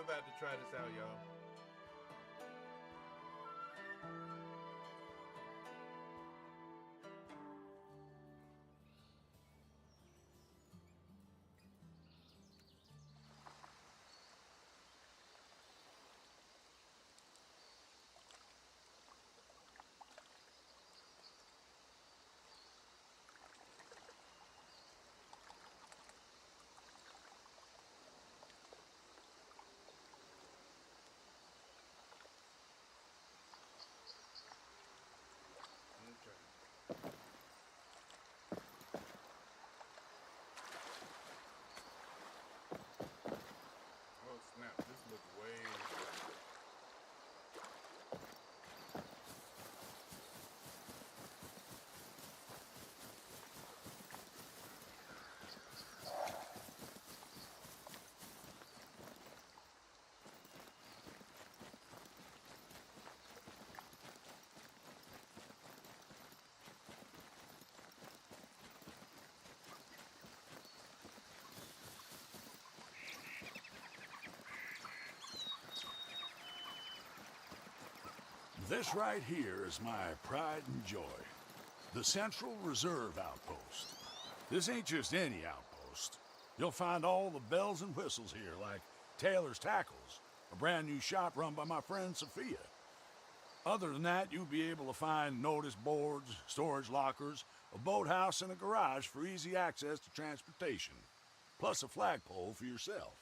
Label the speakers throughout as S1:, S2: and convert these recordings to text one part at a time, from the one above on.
S1: we're about to try this out, y'all. Okay. Oh snap! This looks way better.
S2: This right here is my pride and joy. The Central Reserve Outpost. This ain't just any outpost. You'll find all the bells and whistles here, like Taylor's Tackles, a brand new shop run by my friend Sophia. Other than that, you'll be able to find notice boards, storage lockers, a boathouse, and a garage for easy access to transportation, plus a flagpole for yourself.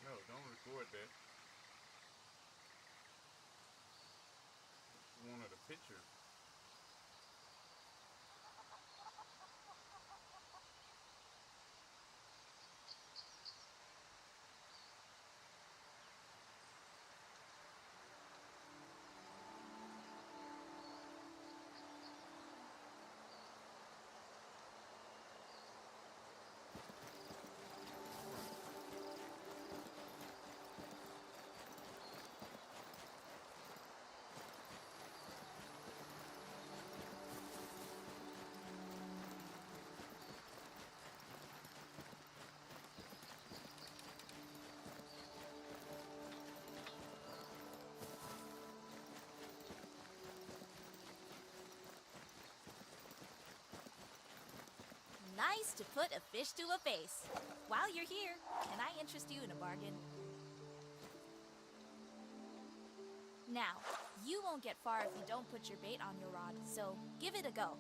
S1: No, don't record that. One of the pictures.
S3: Nice to put a fish to a face. While you're here, can I interest you in a bargain? Now, you won't get far if you don't put your bait on your rod, so give it a go.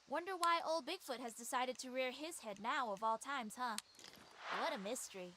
S3: Wonder why old Bigfoot has decided to rear his head now of all times, huh? What a mystery.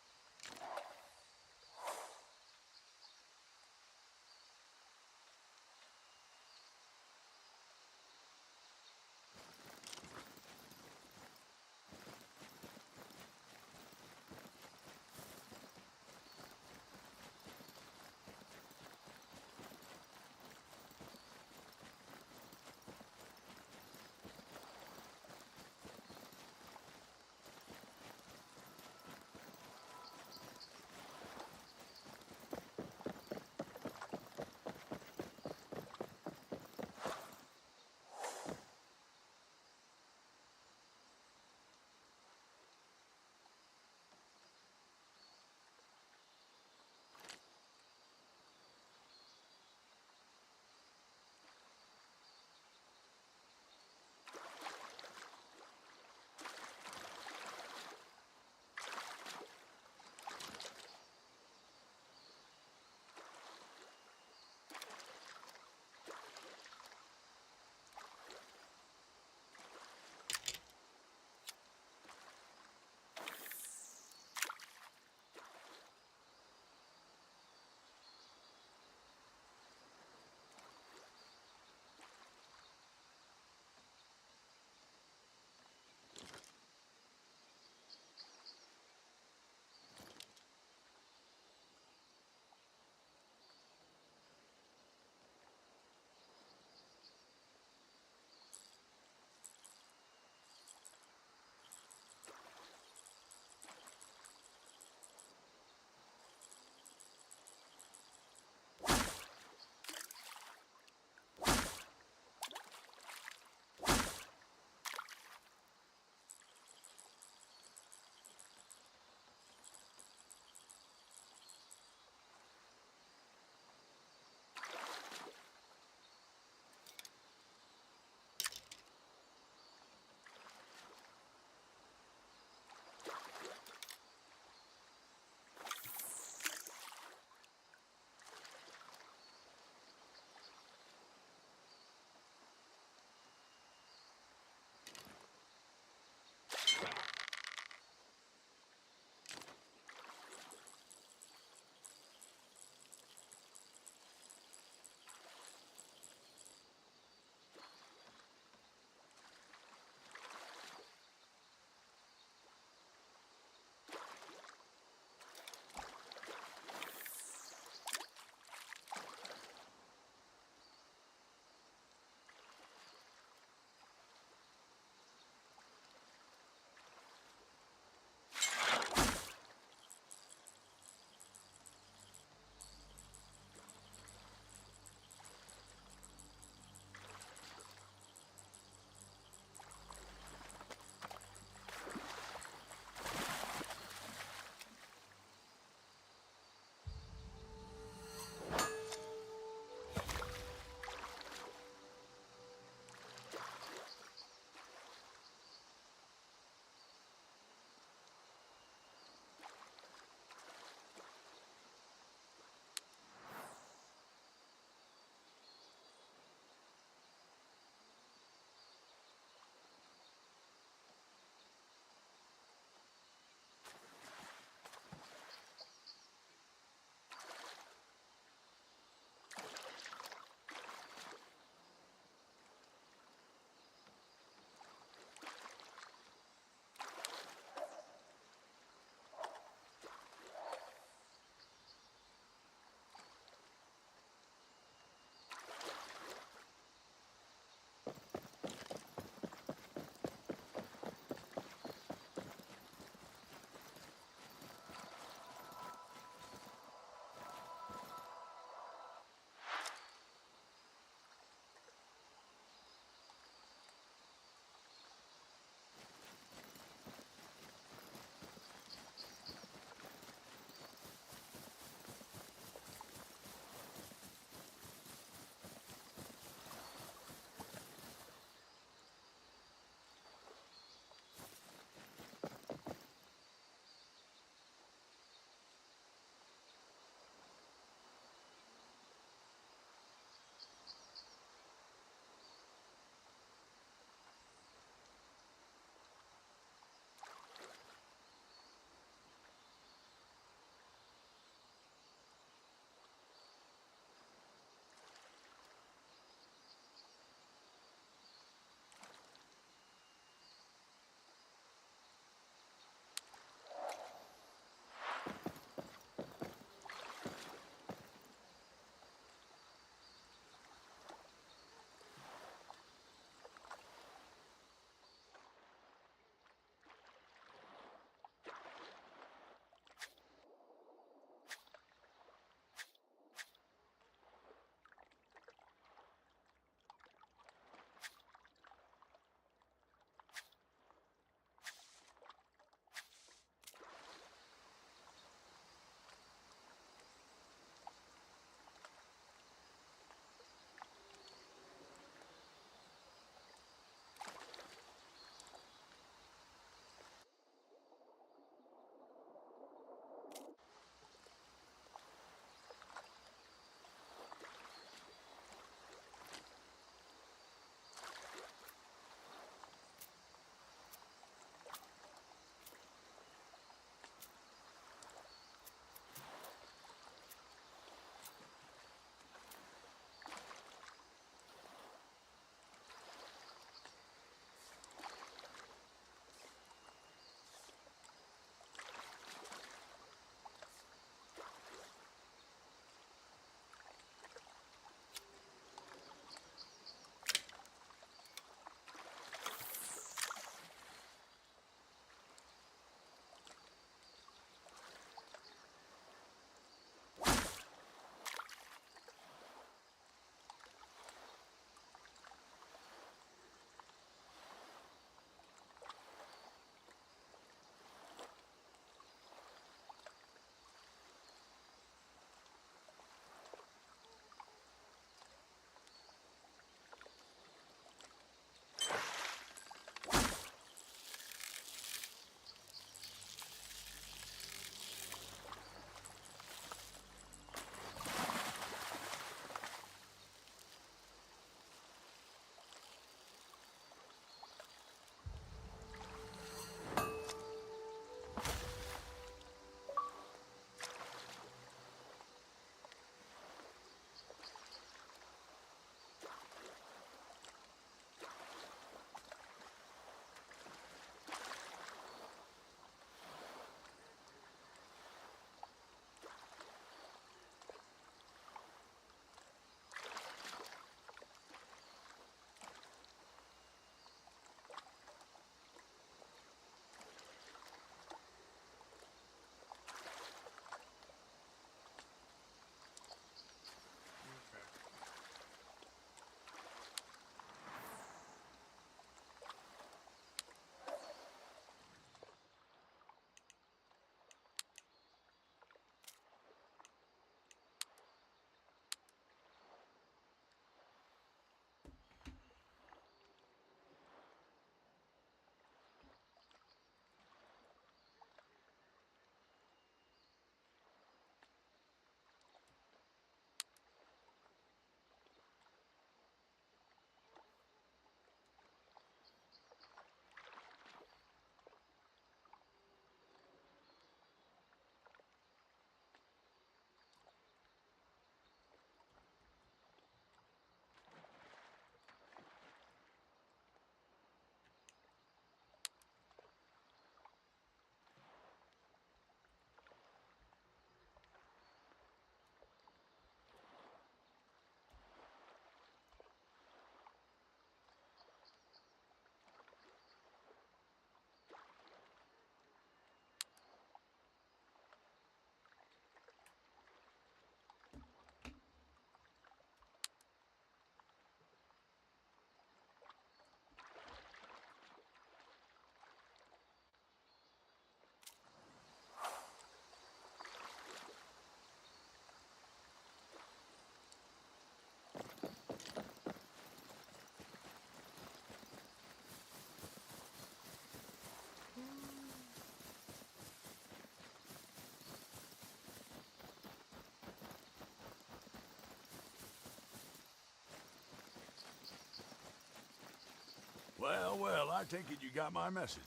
S2: Well, well, I take it you got my message.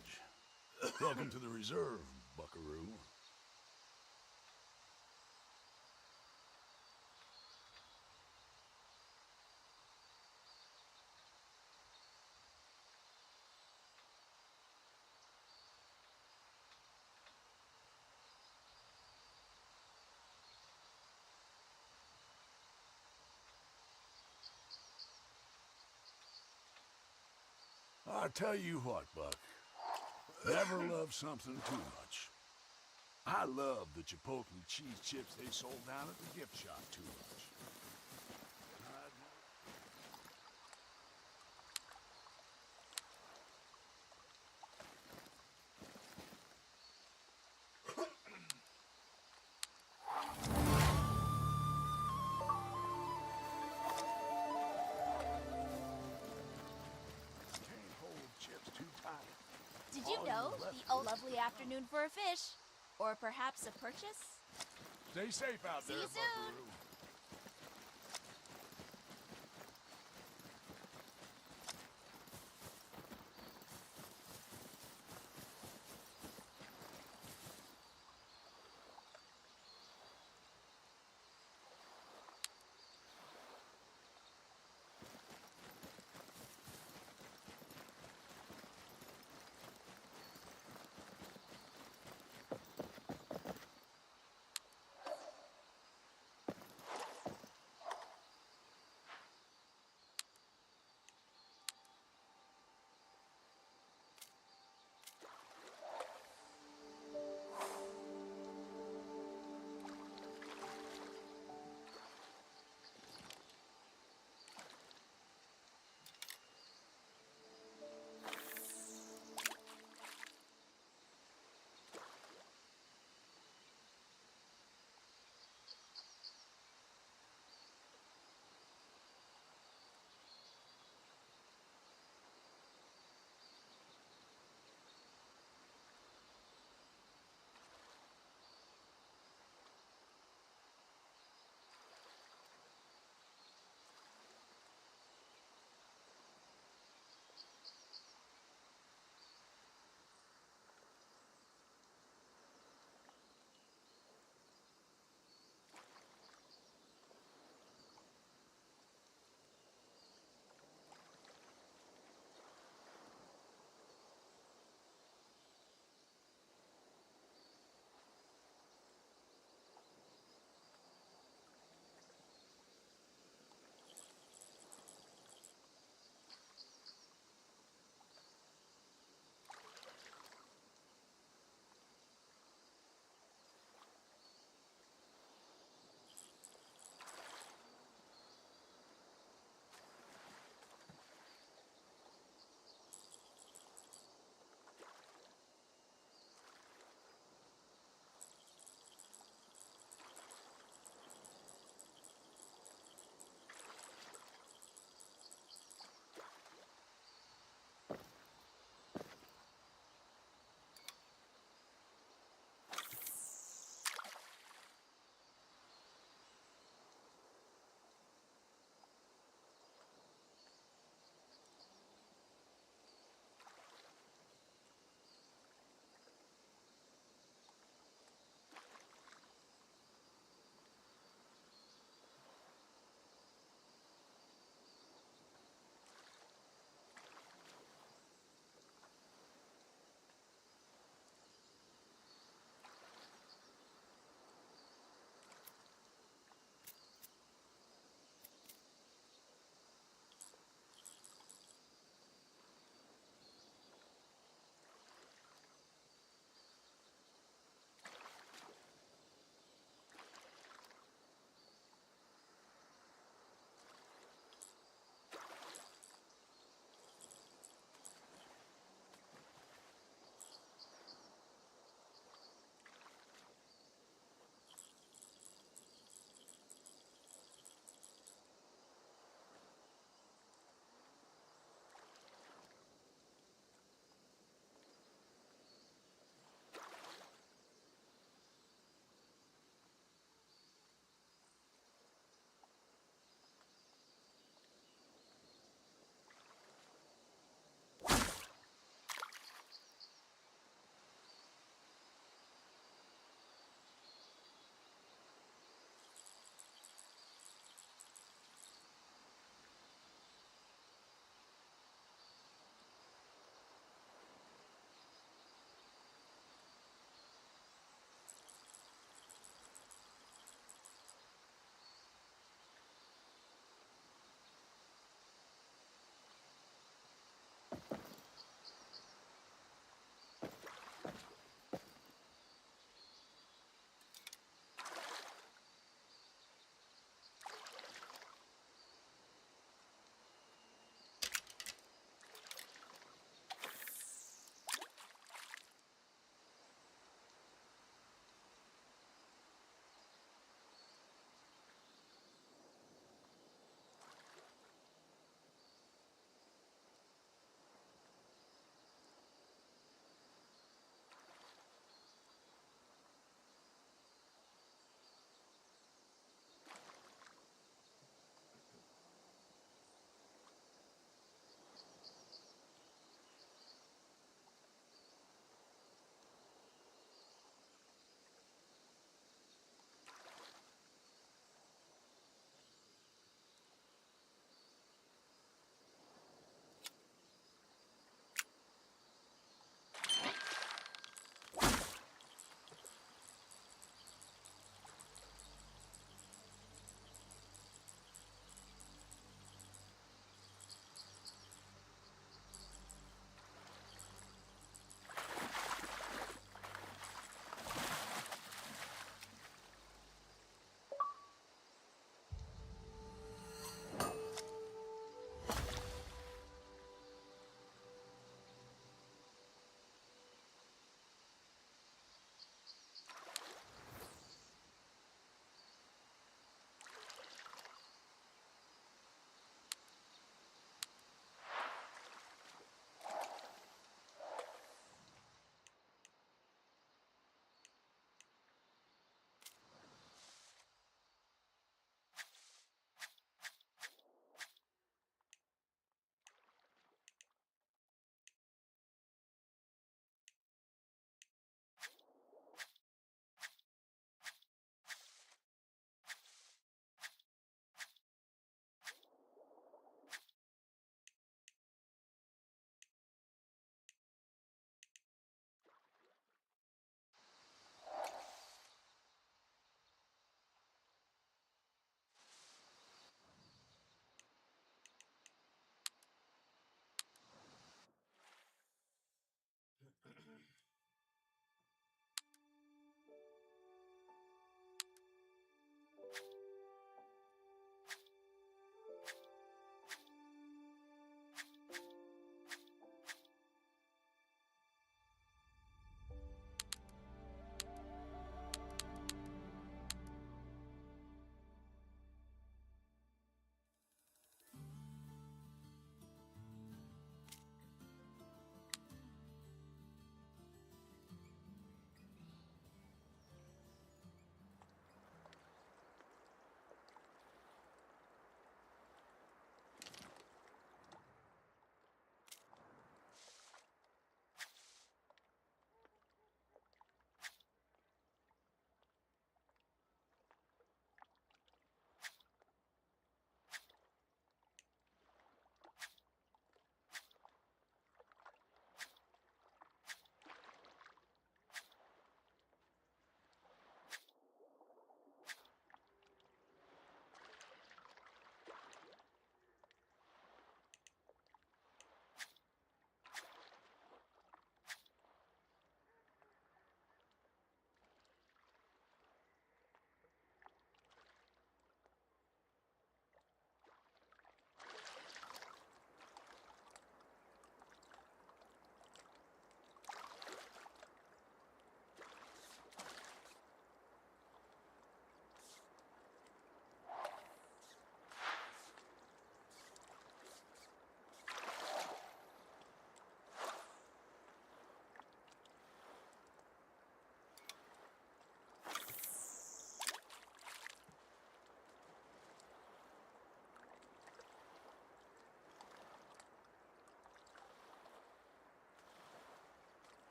S2: Welcome to the reserve, buckaroo. I tell you what, Buck. Never love something too much. I love the Chipotle cheese chips they sold down at the gift shop too much. Can't hold chips too tight.
S3: Did you know the lovely afternoon for a fish? Or perhaps a purchase?
S2: Stay safe out
S3: See
S2: there,
S3: you soon.
S2: buckaroo.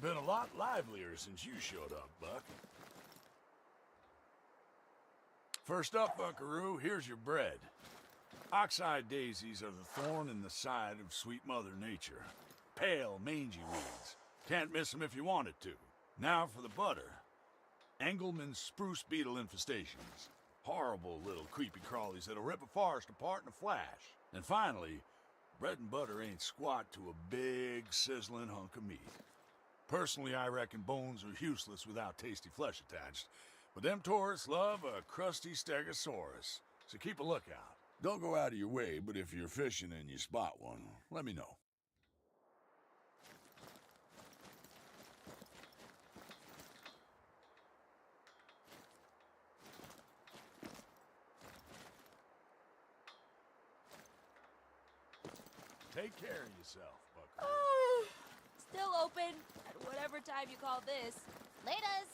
S2: Been a lot livelier since you showed up, Buck. First up, Buckaroo, here's your bread. Oxeye daisies are the thorn in the side of sweet Mother Nature. Pale, mangy weeds. Can't miss them if you wanted to. Now for the butter. Engelmann's spruce beetle infestations. Horrible little creepy crawlies that'll rip a forest apart in a flash. And finally, bread and butter ain't squat to a big, sizzling hunk of meat. Personally, I reckon bones are useless without tasty flesh attached. But them tourists love a crusty stegosaurus, so keep a lookout. Don't go out of your way, but if you're fishing and you spot one, let me know. Take care of yourself, Buckaroo.
S3: Still open at whatever time you call this. Laters!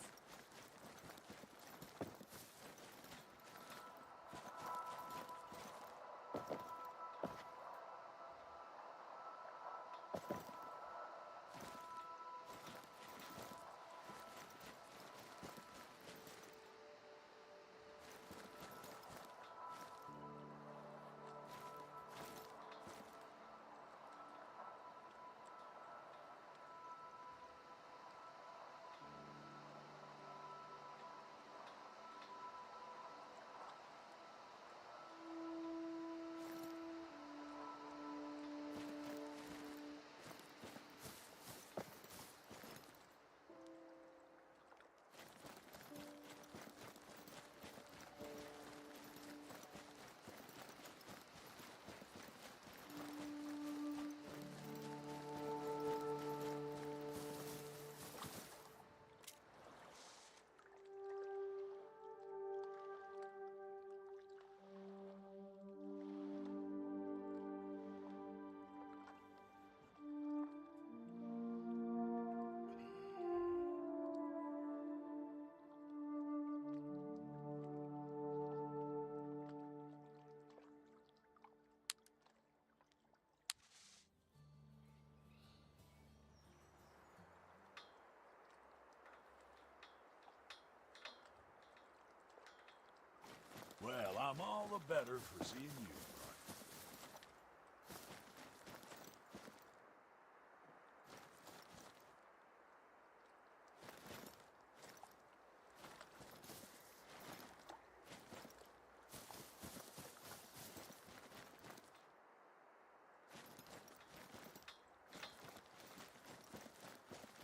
S2: Well, I'm all the better for seeing you, Buck.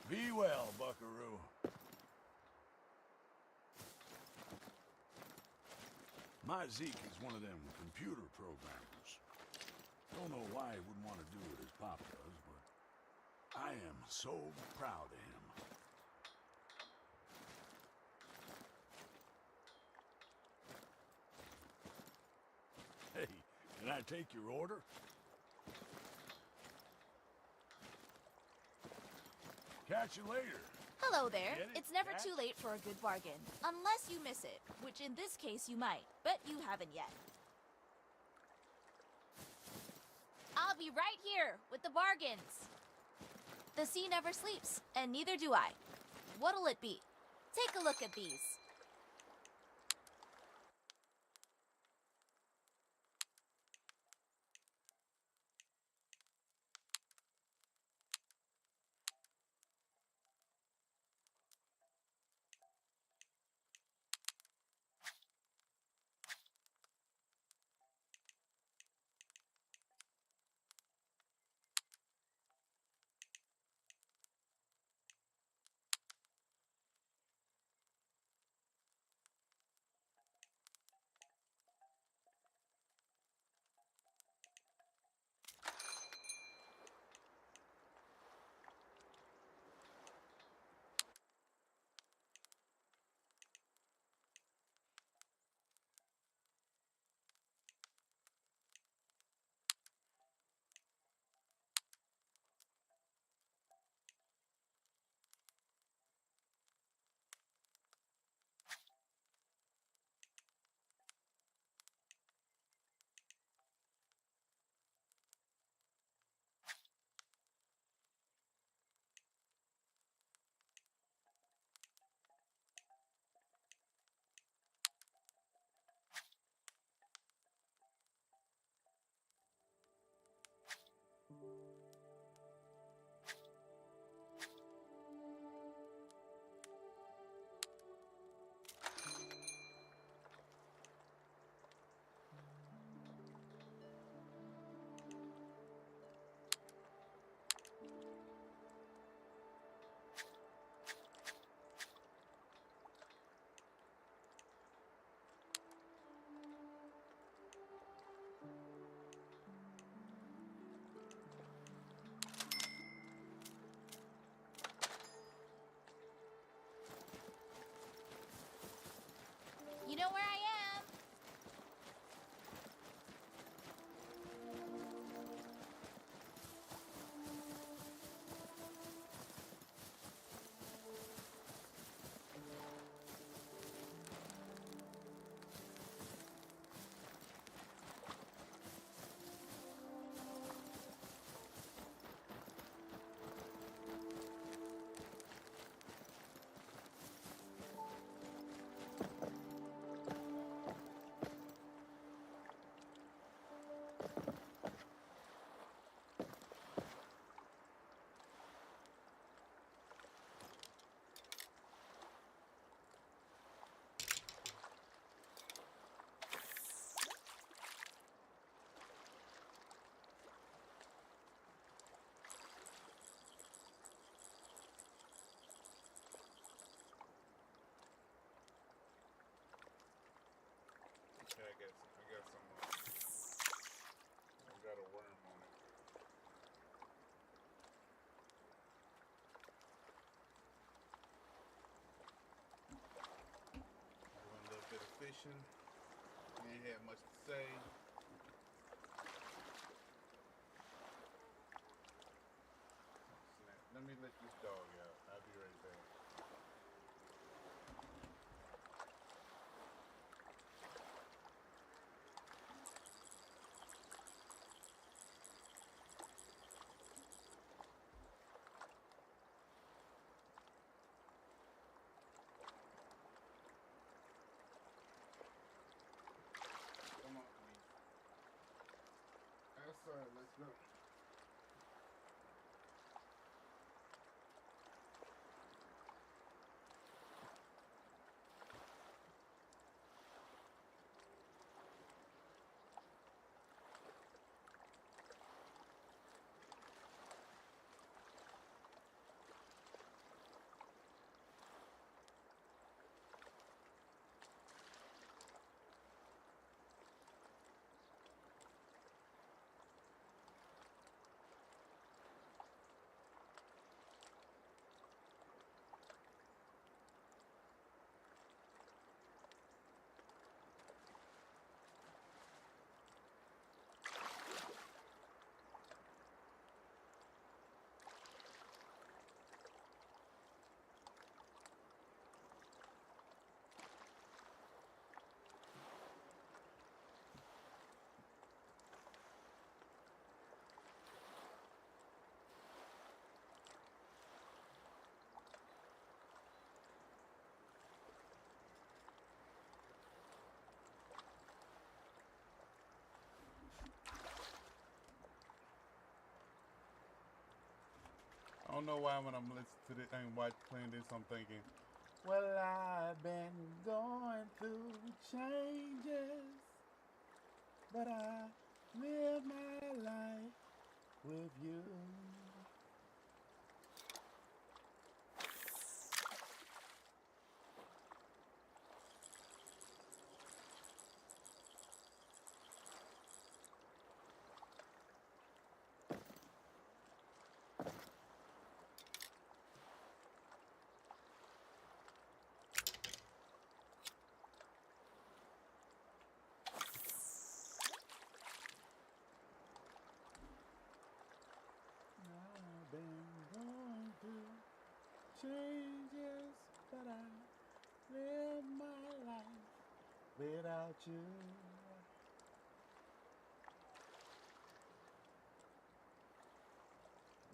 S2: Be well, Buckaroo. My Zeke is one of them computer programmers. Don't know why he wouldn't want to do it as Pop does, but I am so proud of him. Hey, can I take your order? Catch you later.
S3: Hello there.
S2: Get it,
S3: It's never
S2: Jack?
S3: too late for a good bargain. Unless you miss it, which in this case you might, but you haven't yet. I'll be right here with the bargains. The sea never sleeps, and neither do I. What'll it be? Take a look at these.
S1: conversation. We ain't had much to say. Snap. Let me let this dog out. I'll be right back. Come on, please. Outside, let's go. I don't know why when I'm listening to this and playing this, I'm thinking, well, I've been going through changes, but I live my life with you. I've been going through changes, but I live my life without you.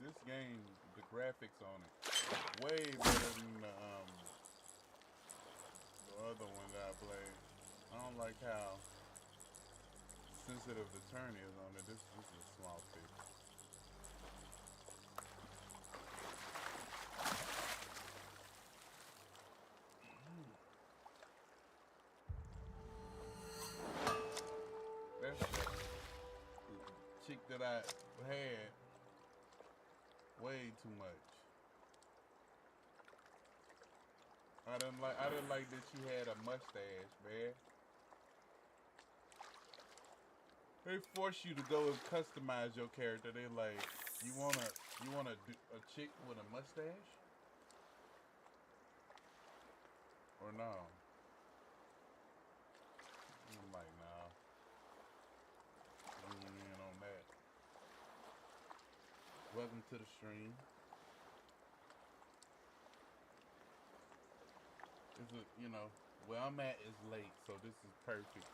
S1: This game, the graphics on it, way better than the other one that I played. I don't like how sensitive the turn is on it. This is a small fix. That's the chick that I had way too much. I didn't like that she had a mustache, man. They force you to go and customize your character. They like, you wanna do a chick with a mustache? Or no? I'm like, nah. Zoom in on that. Welcome to the stream. It's a, where I'm at is late, so this is perfect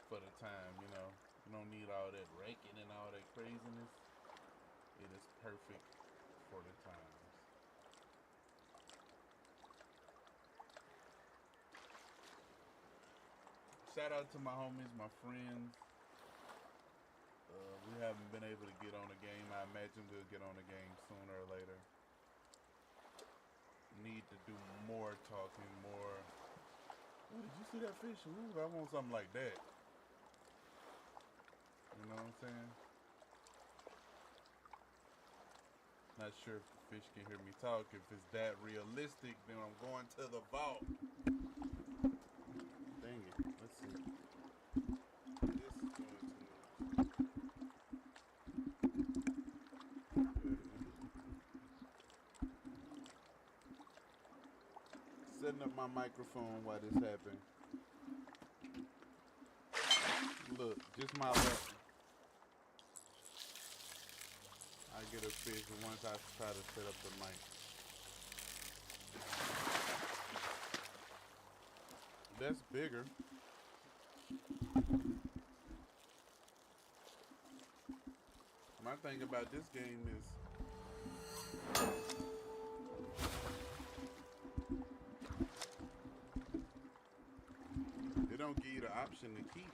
S1: for the time, You don't need all that raking and all that craziness. It is perfect for the times. Shout out to my homies, my friends. We haven't been able to get on the game. I imagine we'll get on the game sooner or later. Need to do more talking, more. Oh, did you see that fish? Ooh, I want something like that. You know what I'm saying? Not sure if the fish can hear me talk. If it's that realistic, then I'm going to the vault. Dang it. Let's see. This is doing too much. Setting up my microphone while this happened. Just my luck. I get a fish once I try to set up the mic. That's bigger. My thing about this game is they don't give you the option to keep.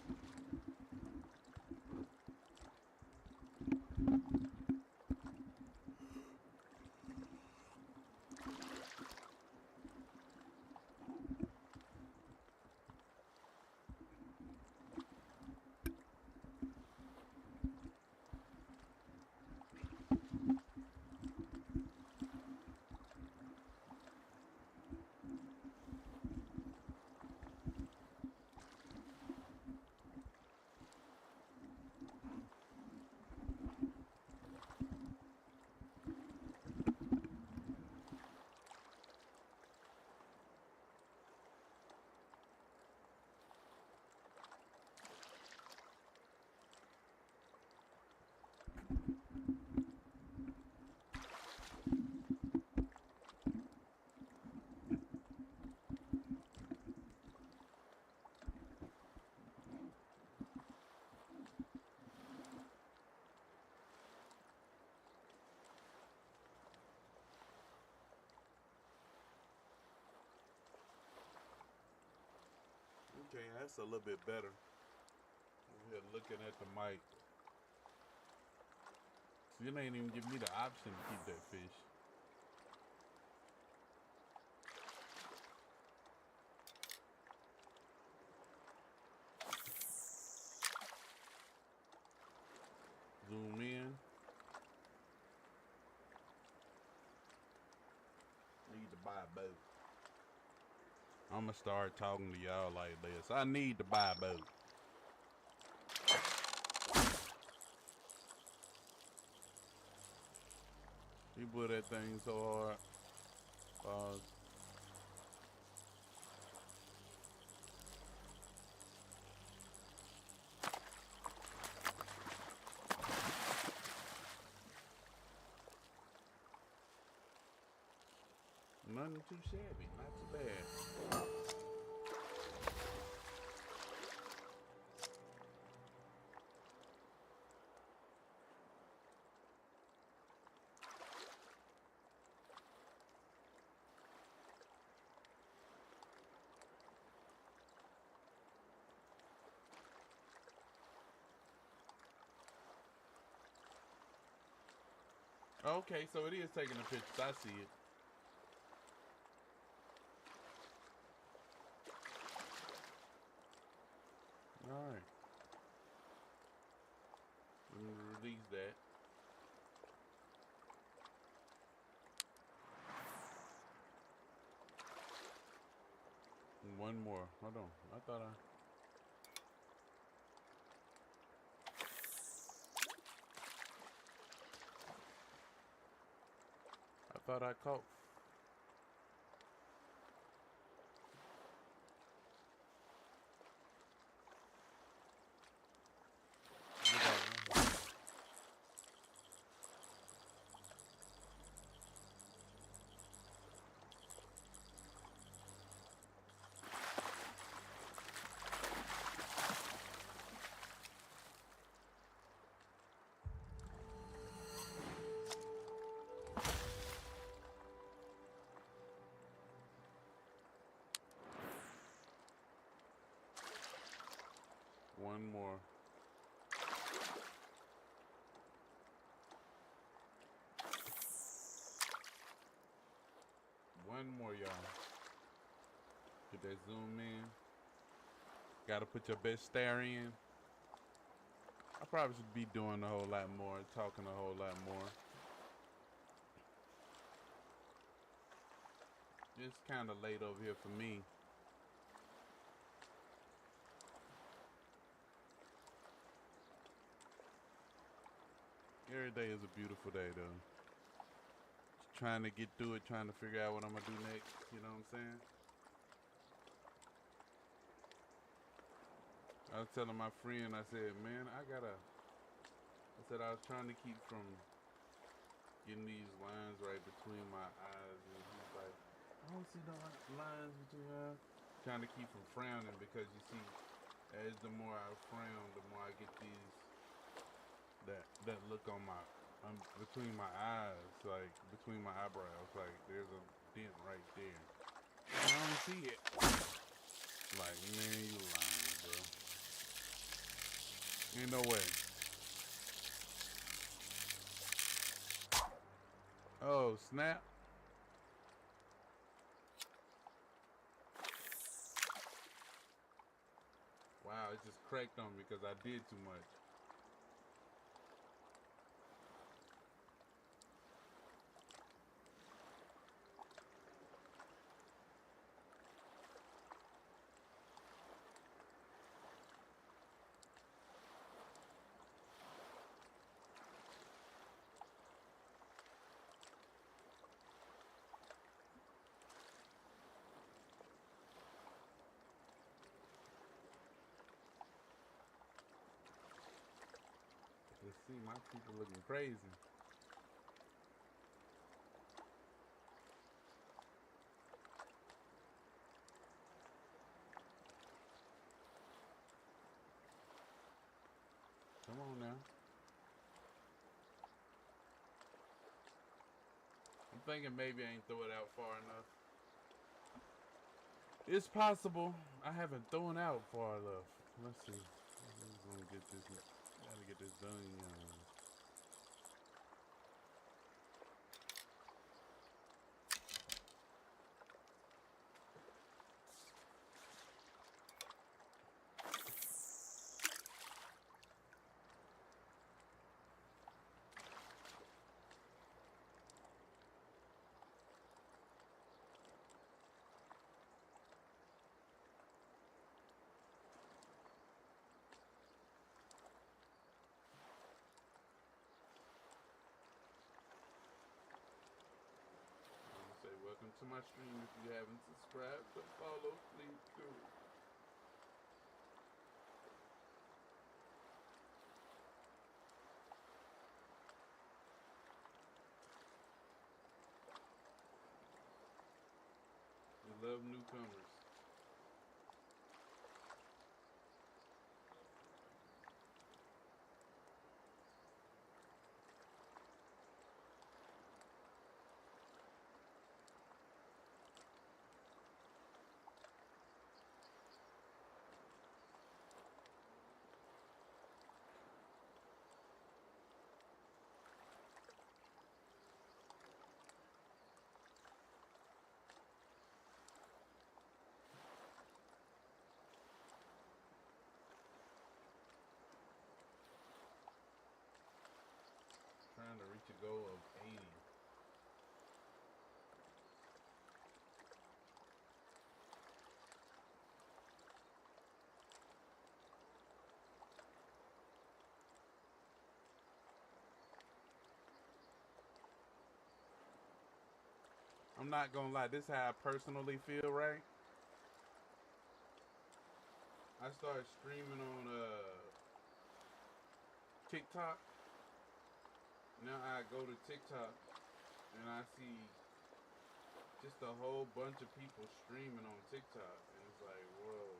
S1: Okay, that's a little bit better. Over here looking at the mic. You ain't even give me the option to keep that fish. Zoom in. Need to buy a boat. I'm gonna start talking to y'all like this. I need to buy a boat. He put that thing so hard. Nothing too shabby, not too bad. Okay, so it is taking the pictures. I see it. Alright. Let me release that. And one more. Hold on. I thought I caught. One more. One more, y'all. Get that zoom in. Gotta put your best stare in. I probably should be doing a whole lot more, talking a whole lot more. It's kind of late over here for me. Every day is a beautiful day, though. Just trying to get through it, trying to figure out what I'm gonna do next. You know what I'm saying? I was telling my friend, I said, man, I said I was trying to keep from getting these lines right between my eyes, and he's like, I don't see no lines between your eyes. Trying to keep from frowning because you see, as the more I frown, the more I get these that look on my between my eyes, like between my eyebrows, like there's a dent right there. I don't see it. Like, man, you lying, bro. Ain't no way. Oh, snap. Wow, it just cracked on me because I did too much. Let's see, my people looking crazy. Come on now. I'm thinking maybe I ain't throw it out far enough. It's possible I haven't thrown out far enough. Let's see. I'm gonna get this. Gotta get this done. Say welcome to my stream. If you haven't subscribed, but follow, please do. We love newcomers. Trying to reach a goal of 80. I'm not gonna lie, this is how I personally feel, right? I started streaming on TikTok. Now I go to TikTok and I see just a whole bunch of people streaming on TikTok, and it's like, whoa.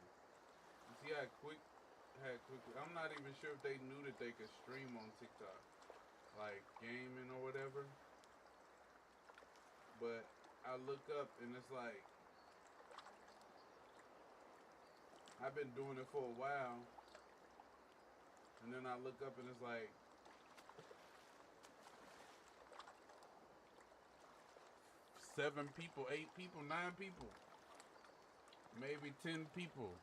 S1: You see how quickly. I'm not even sure if they knew that they could stream on TikTok, like gaming or whatever. But I look up and it's like I've been doing it for a while, and then I look up and it's like 7 people, 8 people, 9 people, maybe 10 people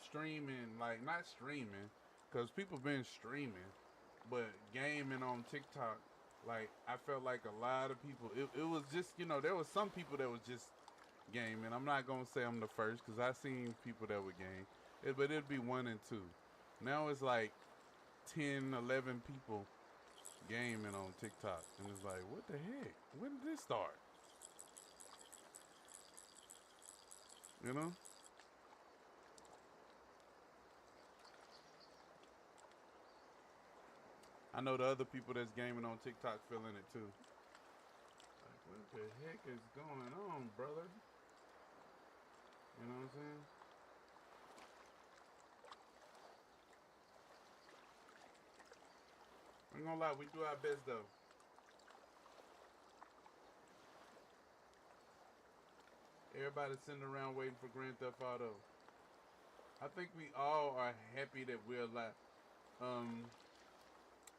S1: streaming, like not streaming, cause people been streaming, but gaming on TikTok. Like I felt like a lot of people. It was just there was some people that was just gaming. I'm not gonna say I'm the first, cause I seen people that would game, but it'd be 1 and 2. Now it's like 10, 11 people gaming on TikTok, and it's like, what the heck? When did this start? You know? I know the other people that's gaming on TikTok feeling it too. Like, what the heck is going on, brother? You know what I'm saying? I ain't gonna lie, we do our best though. Everybody's sitting around waiting for Grand Theft Auto. I think we all are happy that we're alive.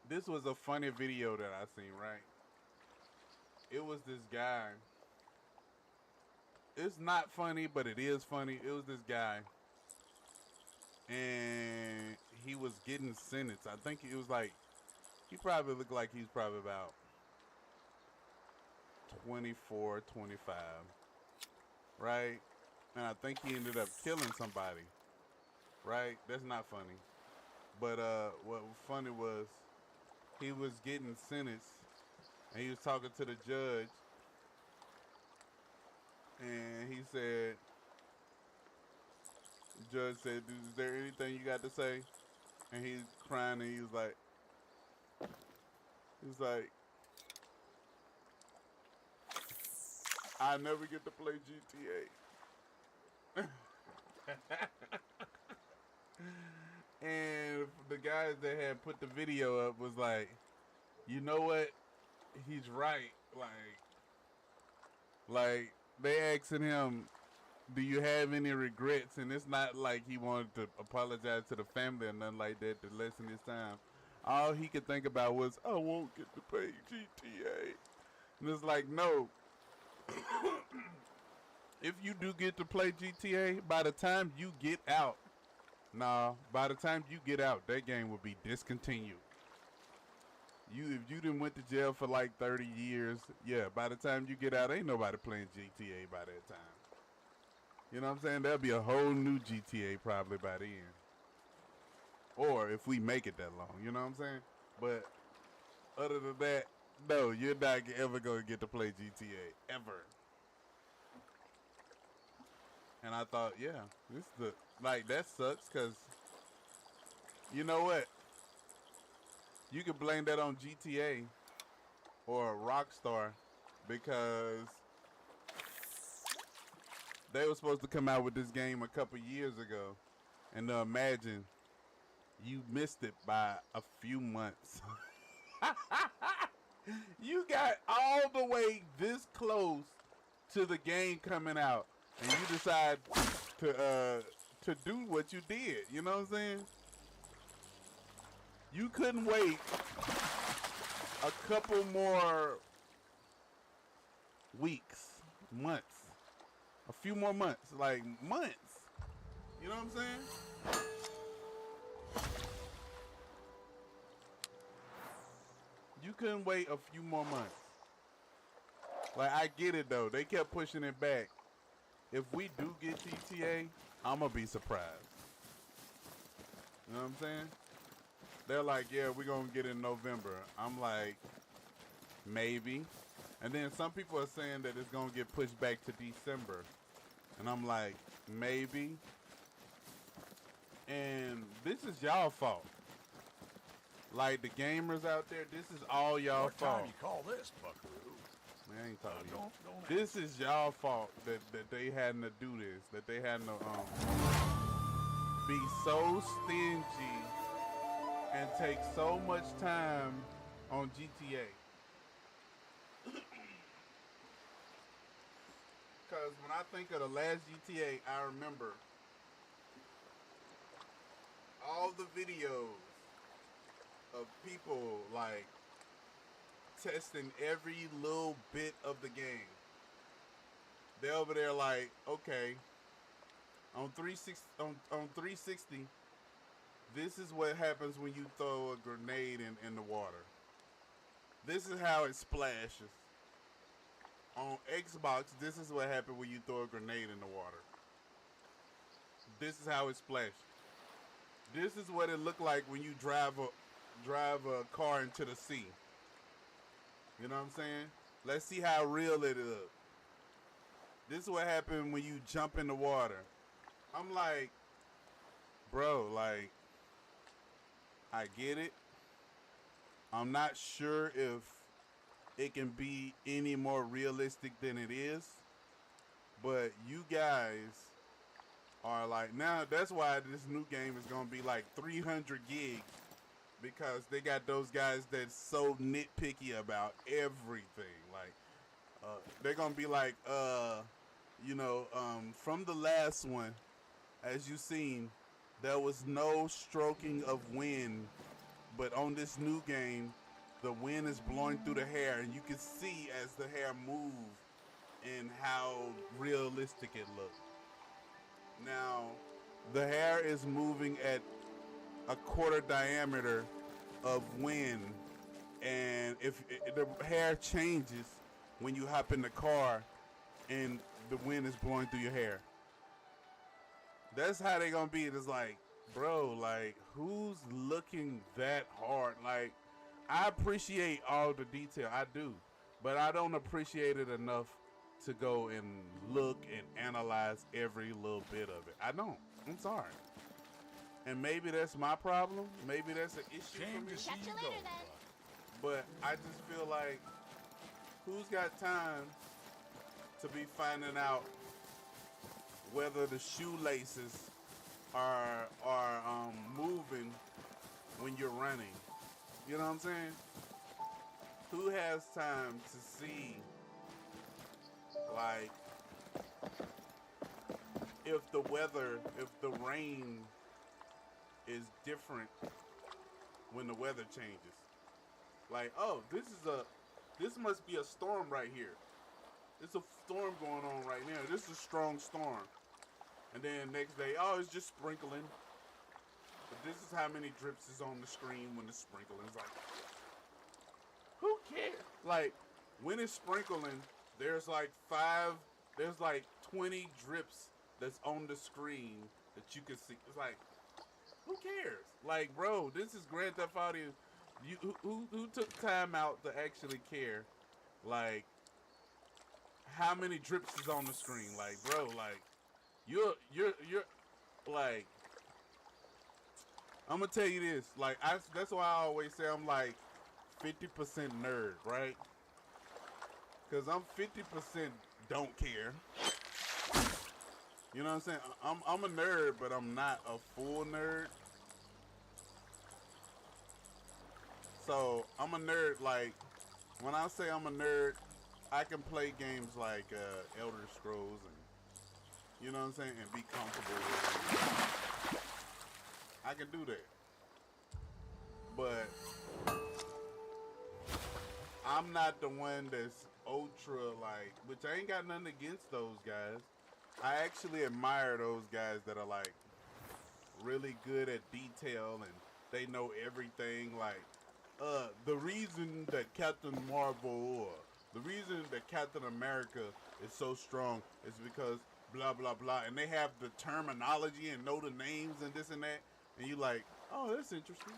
S1: This was a funny video that I seen, right? It was this guy. It's not funny, but it is funny. It was this guy. And he was getting sentenced. I think it was like, he probably looked like he's probably about 24, 25. Right? And I think he ended up killing somebody. Right? That's not funny. But what was funny was he was getting sentenced and he was talking to the judge and he said, the judge said, is there anything you got to say? And he's crying and he was like, I never get to play GTA. And the guys that had put the video up was like, you know what? He's right. Like they asking him, do you have any regrets? And it's not like he wanted to apologize to the family or nothing like that to lessen his time. All he could think about was, I won't get to play GTA. And it's like, no. If you do get to play GTA, by the time you get out, by the time you get out, that game will be discontinued. If you done went to jail for like 30 years, yeah, by the time you get out, ain't nobody playing GTA by that time. You know what I'm saying? There'll be a whole new GTA probably by then. Or if we make it that long, you know what I'm saying? But other than that, no, you're not ever going to get to play GTA, ever. And I thought, yeah, that sucks because, you know what? You can blame that on GTA or Rockstar because they were supposed to come out with this game a couple years ago. And imagine you missed it by a few months. You got all the way this close to the game coming out. And you decide to do what you did. You know what I'm saying? You couldn't wait a couple more weeks, months, a few more months, like months. You know what I'm saying? You couldn't wait a few more months. Like, I get it though. They kept pushing it back. If we do get GTA, I'm gonna be surprised. You know what I'm saying? They're like, yeah, we're gonna get it in November. I'm like, maybe. And then some people are saying that it's gonna get pushed back to December. And I'm like, maybe. And this is y'all fault. Like the gamers out there, this is all y'all fault.
S2: What time you call this, buckaroo?
S1: Man, I ain't talking to you. This is y'all fault that they hadn't to do this. That they hadn't to be so stingy and take so much time on GTA. Because when I think of the last GTA, I remember all the videos of people like testing every little bit of the game. They're over there like, okay, on 360, this is what happens when you throw a grenade in the water. This is how it splashes. On Xbox, this is what happens when you throw a grenade in the water. This is how it splashes. This is what it looked like when you drive a car into the sea. You know what I'm saying? Let's see how real it is. This is what happened when you jump in the water. I'm like, bro, like, I get it. I'm not sure if it can be any more realistic than it is, but you guys are like, now that's why this new game is gonna be like 300 gigs, because they got those guys that's so nitpicky about everything. Like, they're gonna be like, from the last one, as you seen, there was no stroking of wind, but on this new game, the wind is blowing through the hair, and you can see as the hair move and how realistic it looks. Now, the hair is moving at a quarter diameter of wind, and if the hair changes when you hop in the car and the wind is blowing through your hair. That's how they gonna be. It's like, bro, like, who's looking that hard? Like, I appreciate all the detail, I do, but I don't appreciate it enough to go and look and analyze every little bit of it. I don't. I'm sorry. And maybe that's my problem. Maybe that's an issue for me.
S3: Catch you later, then.
S1: But I just feel like, who's got time to be finding out whether the shoelaces are moving when you're running? You know what I'm saying? Who has time to see, like, if the rain is different when the weather changes? Like, oh, this must be a storm right here. It's a storm going on right now. This is a strong storm. And then next day, oh, it's just sprinkling. But this is how many drips is on the screen when it's sprinkling. It's like, who cares? Like, when it's sprinkling, there's like 20 drips that's on the screen that you can see. It's like, who cares? Like, bro, this is Grand Theft Auto. Who took time out to actually care? Like, how many drips is on the screen? Like, bro, like, you're like, I'm gonna tell you this. Like, that's why I always say I'm like 50% nerd, right? Because I'm 50% don't care. You know what I'm saying? I'm a nerd, but I'm not a full nerd. So I'm a nerd. Like, when I say I'm a nerd, I can play games like Elder Scrolls, and you know what I'm saying, and be comfortable with it. I can do that. But I'm not the one that's ultra, like, which I ain't got nothing against those guys. I actually admire those guys that are like really good at detail and they know everything. Like, the reason that Captain Marvel or the reason that Captain America is so strong is because blah blah blah, and they have the terminology and know the names and this and that, and you like, oh, that's interesting.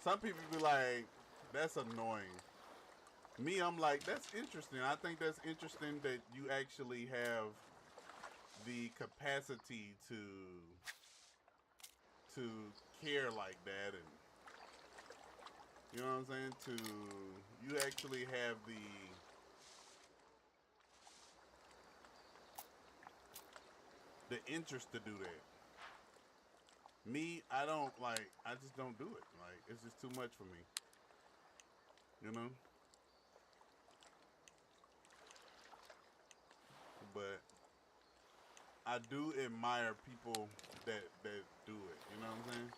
S1: Some people be like, that's annoying. Me, I'm like, that's interesting. I think that's interesting that you actually have the capacity to care like that, and you know what I'm saying, you actually have the interest to do that. Me, I just don't do it. Like, it's just too much for me, you know. But I do admire people that do it, you know what I'm saying?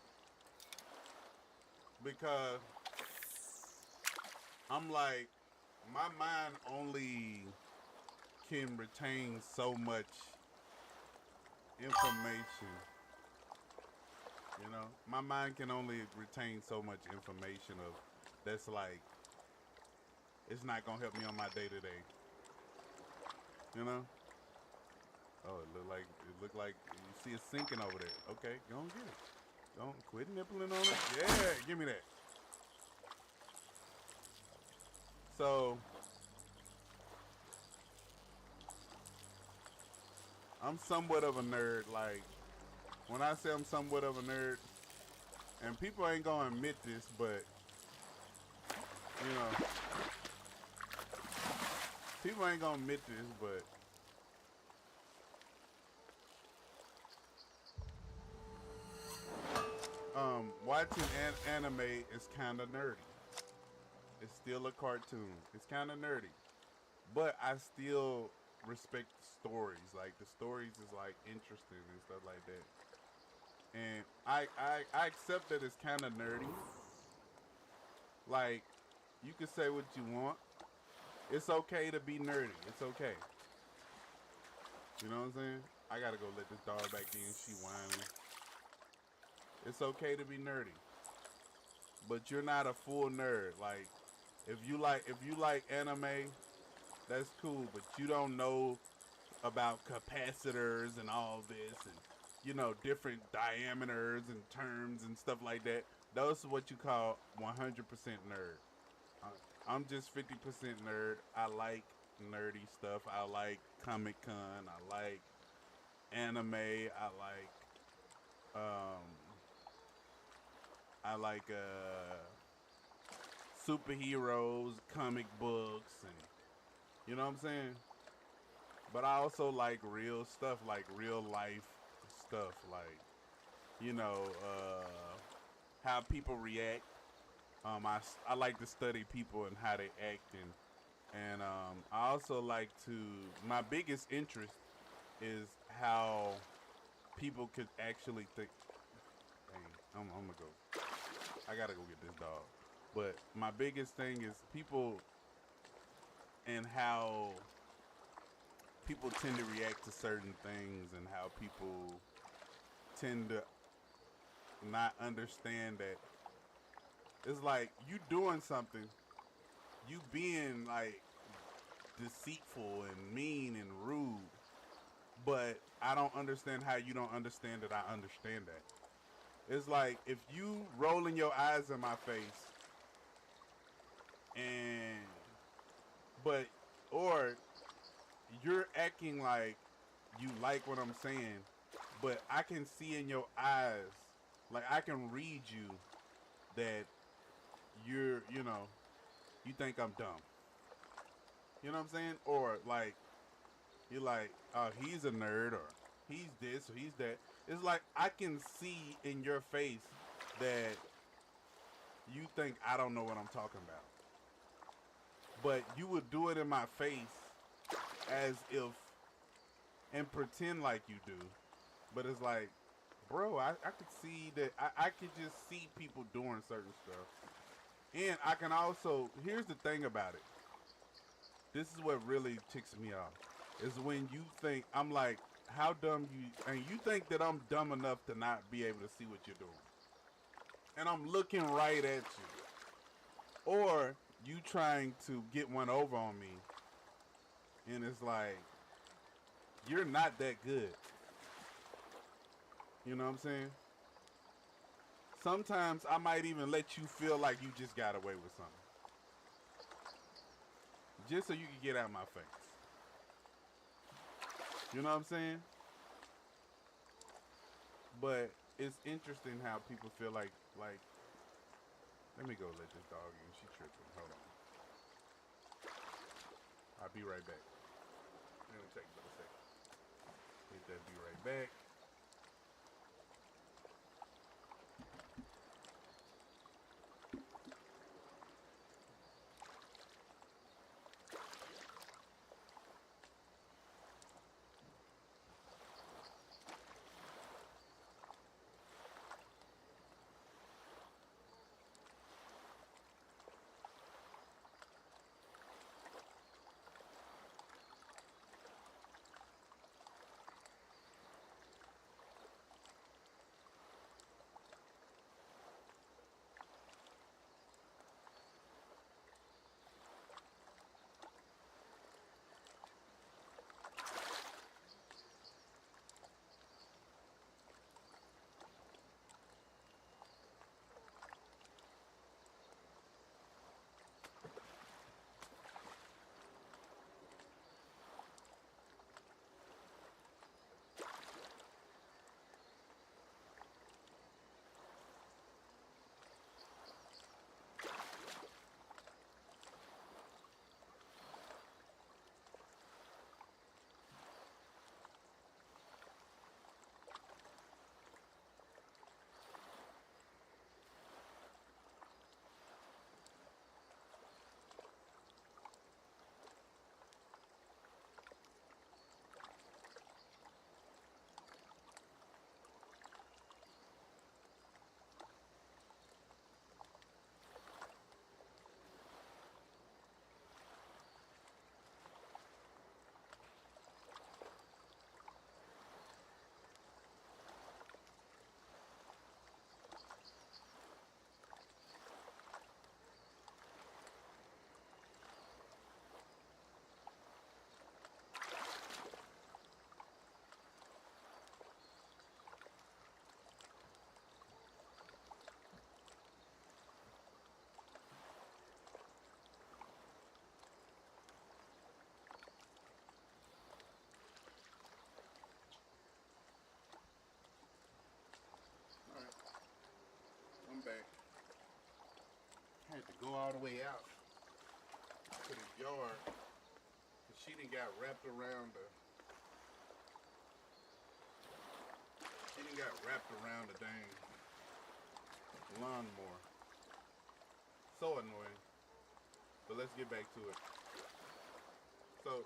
S1: Because I'm like, my mind only can retain so much information. You know, my mind can only retain so much information of that's like, it's not gonna help me on my day to day. You know? Oh, it looked like you see it sinking over there. Okay, go and get it. Don't quit nippling on it. Yeah, give me that. So I'm somewhat of a nerd. Like, when I say I'm somewhat of a nerd, and people ain't gonna admit this, but You know, people ain't gonna admit this, but watching anime is kind of nerdy. It's still a cartoon. It's kind of nerdy, but I still respect the stories. Like the stories is like interesting and stuff like that. And I accept that it's kind of nerdy. Like you can say what you want. It's okay to be nerdy. It's okay. You know what I'm saying? I gotta go let this dog back in. She whining. It's okay to be nerdy, but you're not a full nerd. Like if you like anime, that's cool. But you don't know about capacitors and all this, and different diameters and terms and stuff like that. Those are what you call 100% nerd. I'm just 50% nerd. I like nerdy stuff. I like Comic Con. I like anime. Um, I like superheroes, comic books, and you know what I'm saying. But I also like real stuff, like real life stuff, like you know how people react. I like to study people and how they act, and I also like to. My biggest interest is how people could actually think. Dang, I'm gonna go. I gotta go get this dog. But my biggest thing is people and how people tend to react to certain things and how people tend to not understand that it's like you doing something, you being like deceitful and mean and rude, but I don't understand how you don't understand that I understand that. It's like if you rolling your eyes in my face and but or you're acting like you like what I'm saying, but I can see in your eyes, like I can read you that you think I'm dumb. You know what I'm saying? Or like you're like, oh, he's a nerd, or he's this, or he's that. It's like I can see in your face that you think I don't know what I'm talking about, but you would do it in my face as if and pretend like you do. But it's like, bro, I could see that I could just see people doing certain stuff. And I can also here's the thing about it. This is what really ticks me off. Is when you think I'm like, how dumb you and you think that I'm dumb enough to not be able to see what you're doing. And I'm looking right at you. Or you trying to get one over on me. And it's like, you're not that good. You know what I'm saying? Sometimes I might even let you feel like you just got away with something. Just so you can get out of my face. You know what I'm saying? But it's interesting how people feel like let me go let this dog in. She tripping. Hold on. I'll be right back. Let me take but a second. Hit that be right back. go all the way out to the yard. She done got wrapped around the. She done got wrapped around the dang lawnmower. So annoying. But let's get back to it. So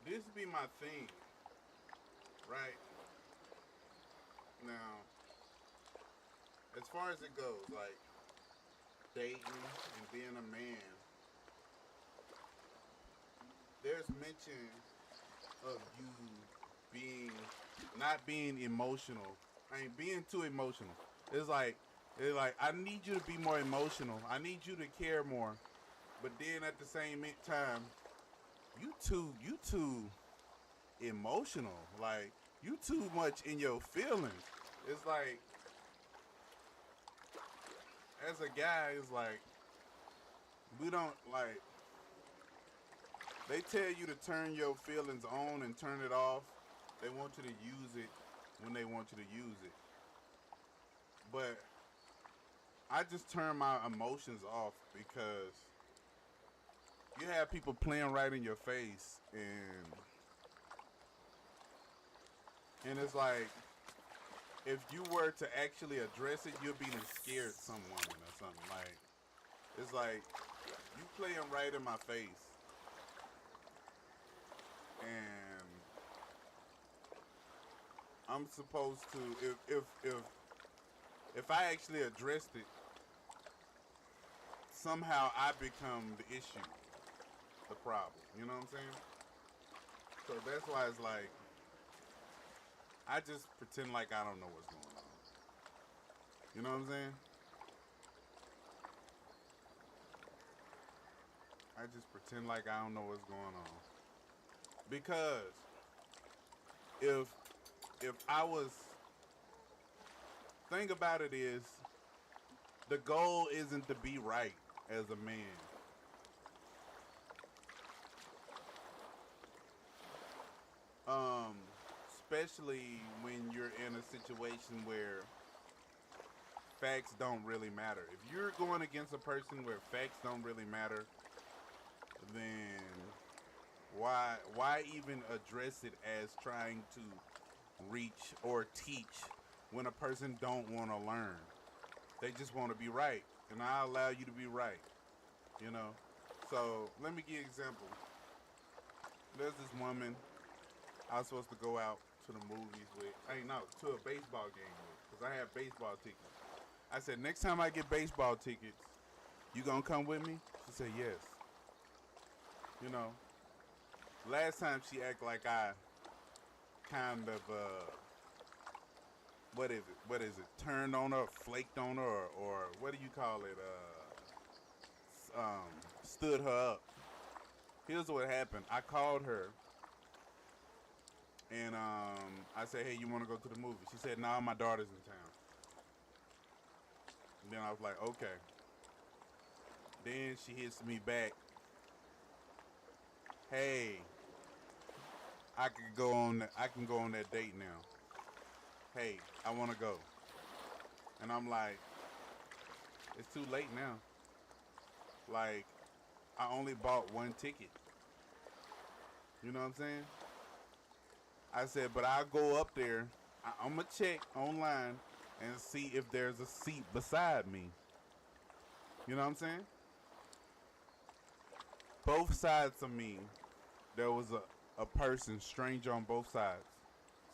S1: this be my thing, right? Now, as far as it goes, like dating and being a man, there's mention of you being not being emotional. I mean, being too emotional. It's like I need you to be more emotional. I need you to care more. But then at the same time, you too emotional. Like you too much in your feelings. It's like as a guy, it's like we don't like. They tell you to turn your feelings on and turn it off. They want you to use it when they want you to use it. But I just turn my emotions off because you have people playing right in your face and it's like if you were to actually address it, you'll be scared some woman or something. Like it's like you playing right in my face. And I'm supposed to if I actually addressed it, somehow I become the issue, the problem. You know what I'm saying? So that's why it's like I just pretend like I don't know what's going on. You know what I'm saying? I just pretend like I don't know what's going on. Because if I was thing about it is the goal isn't to be right as a man. Especially when you're in a situation where facts don't really matter. If you're going against a person where facts don't really matter, then why even address it as trying to reach or teach when a person don't want to learn? They just want to be right, and I allow you to be right. You know. So let me give you an example. There's this woman I was supposed to go out to the movies with. To a baseball game with, because I have baseball tickets. I said, next time I get baseball tickets, you gonna come with me? She said yes. You know, last time she acted like I kind of what is it? What is it? Turned on her, flaked on her, or what do you call it? Stood her up. Here's what happened. I called her, and I said, "Hey, you want to go to the movie?" She said, "Nah, my daughter's in town." And then I was like, "Okay." Then she hits me back. Hey, I can go on that date now. Hey, I want to go. And I'm like, it's too late now. Like, I only bought one ticket. You know what I'm saying? I said, but I'll go up there. I'm going to check online and see if there's a seat beside me. You know what I'm saying? Both sides of me, there was a person, stranger on both sides.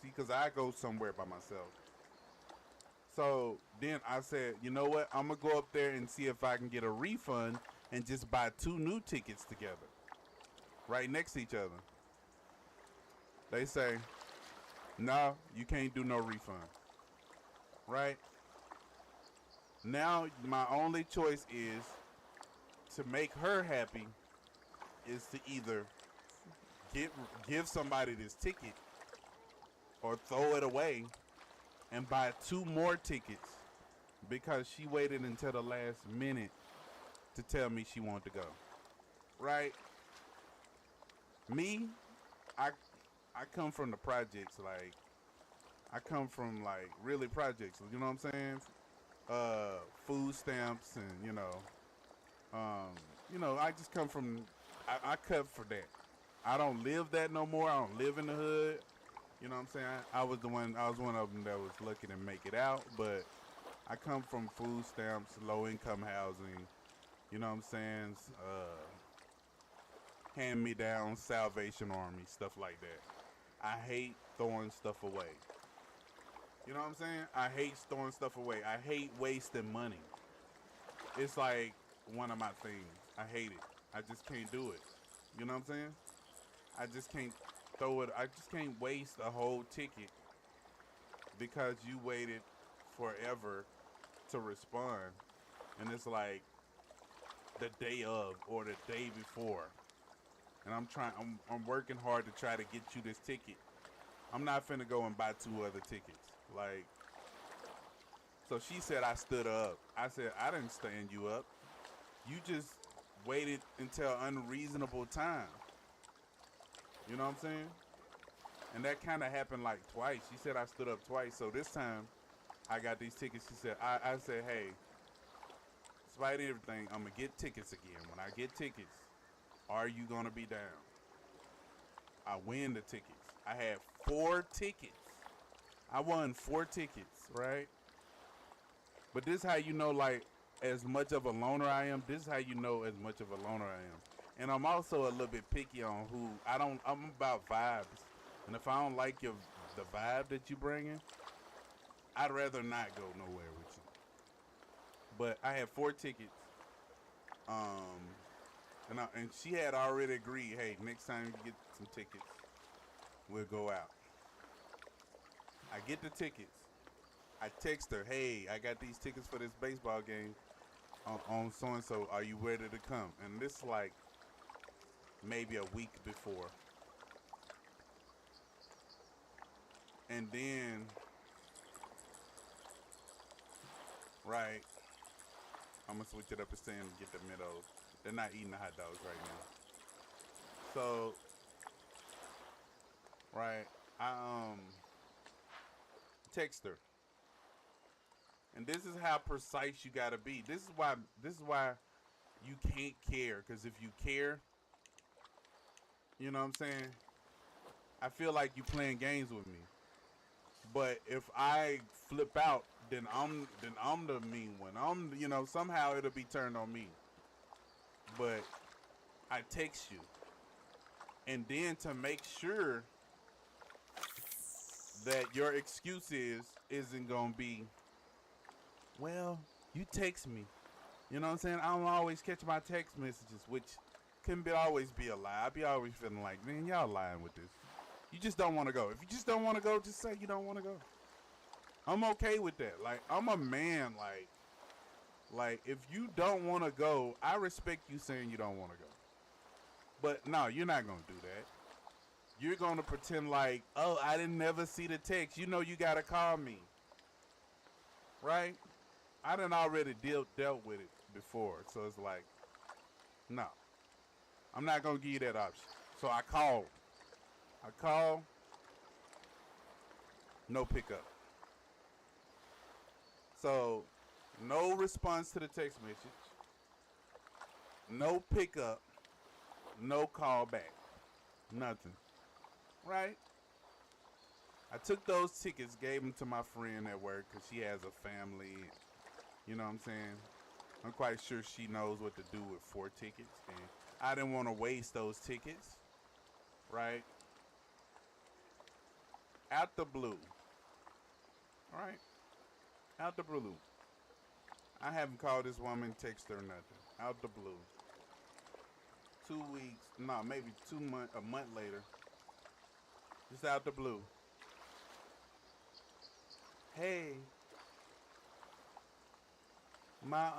S1: See, because I go somewhere by myself. So then I said, you know what? I'm going to go up there and see if I can get a refund and just buy 2 new tickets together. Right next to each other. They say, no, you can't do no refund. Right? Now my only choice is to make her happy is to either give somebody this ticket or throw it away and buy 2 more tickets because she waited until the last minute to tell me she wanted to go. Right? Me, I come from the projects. Like, I come from like really projects. You know what I'm saying? Food stamps and um, I just come from. I cut for that. I don't live that no more. I don't live in the hood. You know what I'm saying? I was the one. I was one of them that was lucky to make it out. But I come from food stamps, low income housing. You know what I'm saying? Hand me down, Salvation Army, stuff like that. I hate throwing stuff away. You know what I'm saying? I hate throwing stuff away. I hate wasting money. It's like one of my things. I hate it. I just can't do it. You know what I'm saying? I just can't throw it. I just can't waste a whole ticket because you waited forever to respond. And it's like the day of or the day before. And I'm working hard to try to get you this ticket. I'm not finna go and buy 2 other tickets. Like, so she said I stood her up. I said, I didn't stand you up. You just waited until unreasonable time. You know what I'm saying? And that kind of happened like twice. She said I stood up twice. So this time, I got these tickets. She said, I said, hey, despite everything, I'm going to get tickets again. When I get tickets, are you going to be down? I win the tickets. I had 4 tickets. I won 4 tickets, right? But this is how you know, like, as much of a loner I am. This is how you know as much of a loner I am. And I'm also a little bit picky on who. I'm about vibes. And if I don't like the vibe that you bringing, I'd rather not go nowhere with you. But I had 4 tickets. And she had already agreed, hey, next time you get some tickets, we'll go out. I get the tickets. I text her, hey, I got these tickets for this baseball game on so-and-so. Are you ready to come? And this like maybe a week before. And then, right, I'm going to switch it up and say and get the Middos. They're not eating the hot dogs right now. So, right, I text her. And this is how precise you gotta be. This is why you can't care. Cause if you care, you know what I'm saying? I feel like you playing games with me. But if I flip out, then I'm the mean one. Somehow it'll be turned on me. But I text you. And then to make sure that your excuse isn't gonna be, well, you text me. You know what I'm saying? I don't always catch my text messages, which can always be a lie. I be always feeling like, man, y'all lying with this. You just don't want to go. If you just don't want to go, just say you don't want to go. I'm okay with that. Like, I'm a man. Like if you don't want to go, I respect you saying you don't want to go. But no, you're not gonna do that. You're gonna pretend like, oh, I didn't never see the text. You know you gotta call me, right? I done already dealt with it before, so it's like, no, I'm not gonna give you that option. So I call, no pickup. So no response to the text message, no pickup, no call back, nothing, right? I took those tickets, gave them to my friend at work because she has a family. You know what I'm saying? I'm quite sure she knows what to do with 4 tickets. And I didn't want to waste those tickets. Right? Out the blue. Right? Out the blue. I haven't called this woman, text her nothing. Out the blue. 2 weeks, no, maybe 2 months, a month later. Just out the blue. Hey, my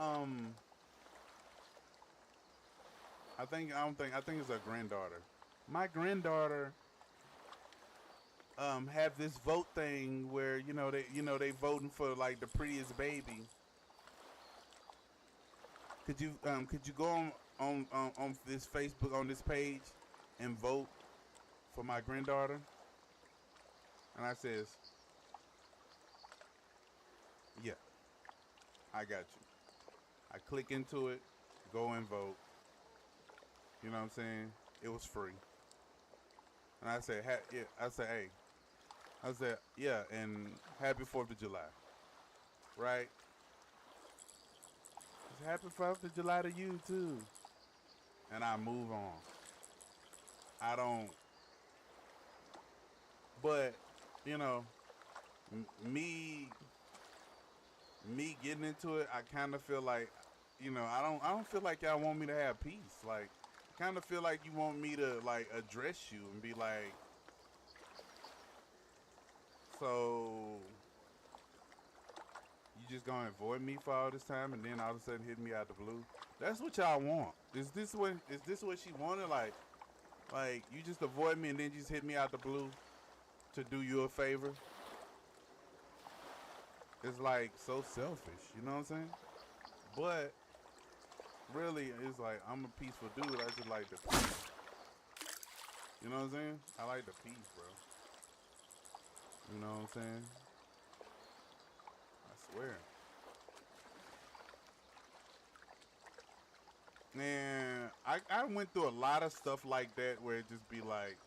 S1: I think it's a granddaughter. My granddaughter have this vote thing where they voting for like the prettiest baby. Could you go on this Facebook on this page and vote for my granddaughter? And I says, Yeah, I got you. I click into it, go and vote. You know what I'm saying? It was free. And I said, yeah, I said, hey, I said, yeah, and happy 4th of July, right? It's happy 4th of July to you too. And I move on. I don't, but, you know, me getting into it, I kind of feel like, I don't feel like y'all want me to have peace. Like, I kind of feel like you want me to like address you and be like, so you just gonna avoid me for all this time and then all of a sudden hit me out the blue? That's what y'all want. Is this what she wanted? Like you just avoid me and then just hit me out the blue to do you a favor? It's like so selfish, you know what I'm saying? But really, it's like I'm a peaceful dude. I just like the peace. You know what I'm saying? I like the peace, bro. You know what I'm saying? I swear. Man, I went through a lot of stuff like that where it just be like,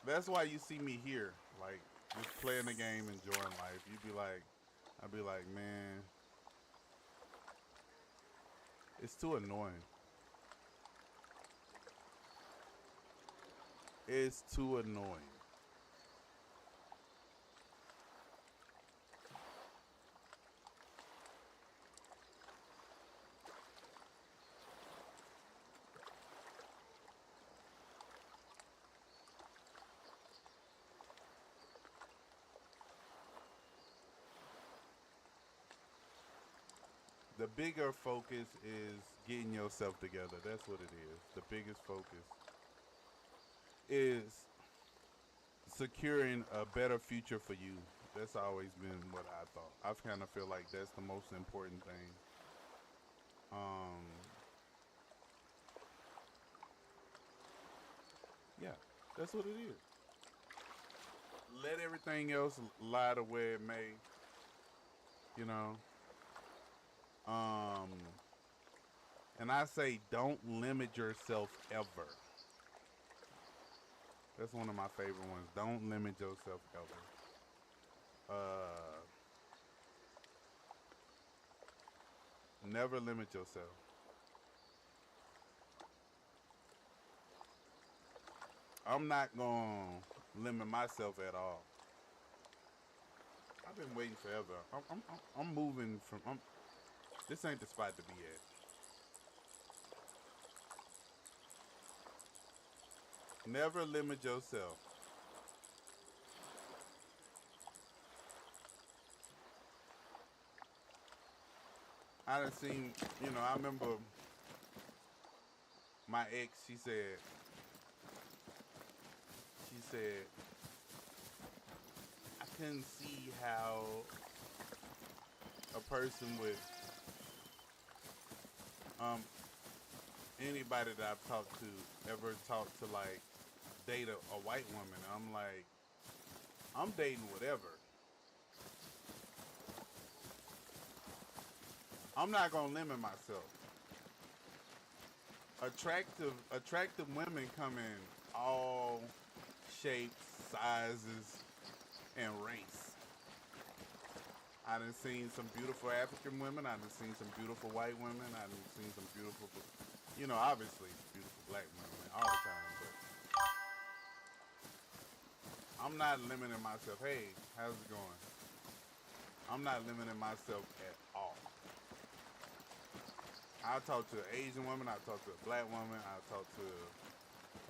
S1: that's why you see me here, like just playing the game, enjoying life. You be like, I'd be like, man, it's too annoying. It's too annoying. The bigger focus is getting yourself together. That's what it is. The biggest focus is securing a better future for you. That's always been what I thought. I've kind of feel like that's the most important thing. Um, yeah, that's what it is. Let everything else lie the way it may. You know. Um, and I say don't limit yourself ever. That's one of my favorite ones. Don't limit yourself ever. Uh, Never limit yourself. I'm not gonna limit myself at all. I've been waiting forever. I'm moving from. This ain't the spot to be at. Never limit yourself. I done seen. I remember my ex. She said, I couldn't see how a person with um anybody that I've talked to ever talked to like date a white woman. I'm like, I'm dating whatever. I'm not gonna limit myself. Attractive women come in all shapes, sizes, and race. I done seen some beautiful African women. I done seen some beautiful white women. I done seen some beautiful, obviously beautiful black women all the time. But I'm not limiting myself. Hey, how's it going? I'm not limiting myself at all. I talk to an Asian woman. I talk to a black woman. I talk to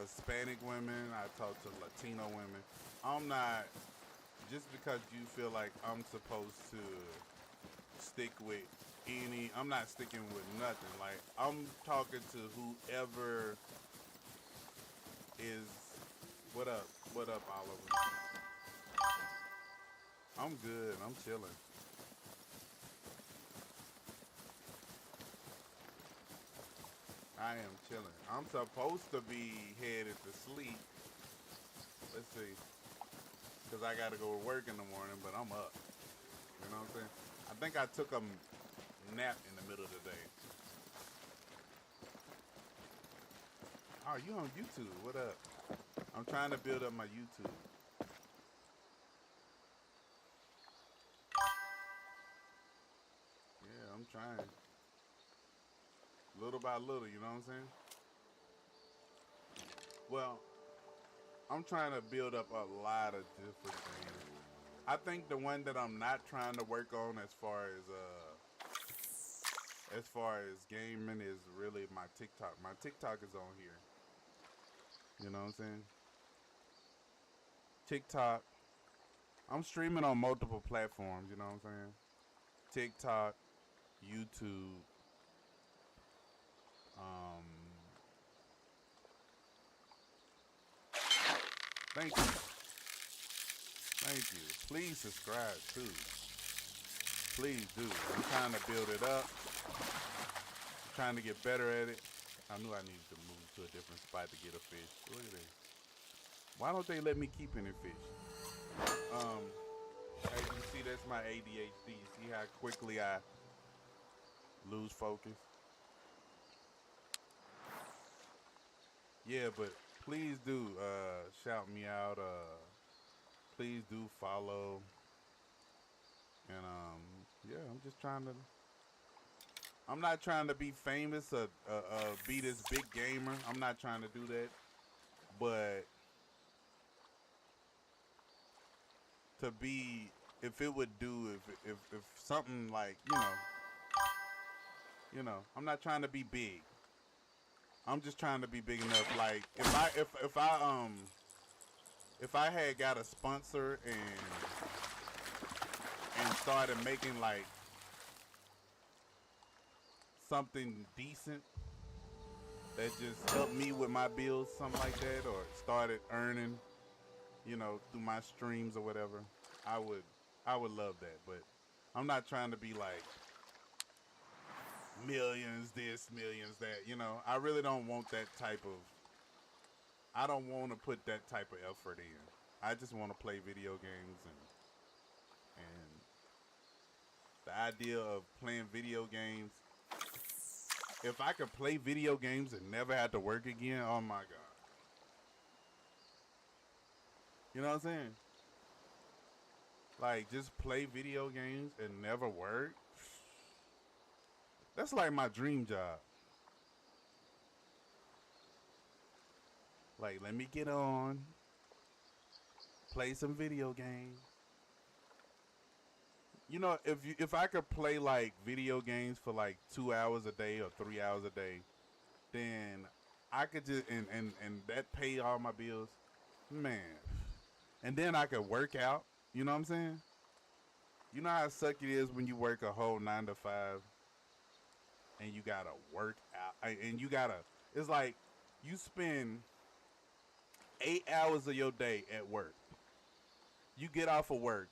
S1: Hispanic women. I talk to Latino women. I'm not, just because you feel like I'm supposed to stick with I'm not sticking with nothing. Like, I'm talking to whoever is, what up? What up, Oliver? I'm good. I'm chilling. I am chilling. I'm supposed to be headed to sleep. Let's see. because I got to go to work in the morning, but I'm up. You know what I'm saying? I think I took a nap in the middle of the day. Oh, you on YouTube? What up? I'm trying to build up my YouTube. Yeah, I'm trying. Little by little, you know what I'm saying? Well, I'm trying to build up a lot of different things. I think the one that I'm not trying to work on as far as gaming is really my TikTok. My TikTok is on here. You know what I'm saying? TikTok. I'm streaming on multiple platforms, you know what I'm saying? TikTok, YouTube, um thank you. Thank you. Please subscribe too. Please do. I'm trying to build it up. I'm trying to get better at it. I knew I needed to move to a different spot to get a fish. Look at this. Why don't they let me keep any fish? As you see, that's my ADHD. See how quickly I lose focus? Yeah, but please do shout me out. Please do follow. And yeah, I'm not trying to be famous or be this big gamer. I'm not trying to do that. But to be, if it would do, if something like, I'm not trying to be big. I'm just trying to be big enough. Like if I had got a sponsor and started making like something decent that just helped me with my bills, something like that, or started earning, through my streams or whatever, I would love that. But I'm not trying to be like millions this, millions that, I really don't want that type of, I don't want to put that type of effort in. I just want to play video games and the idea of playing video games. If I could play video games and never have to work again, oh my God. You know what I'm saying? Like, just play video games and never work. That's like my dream job. Like, let me get on, play some video games. If I could play like video games for like 2 hours a day or 3 hours a day, then I could just and that pay all my bills, man. And then I could work out. You know what I'm saying? You know how sucky it is when you work a whole 9 to 5 and you gotta work out, and you gotta. It's like you spend 8 hours of your day at work. You get off of work.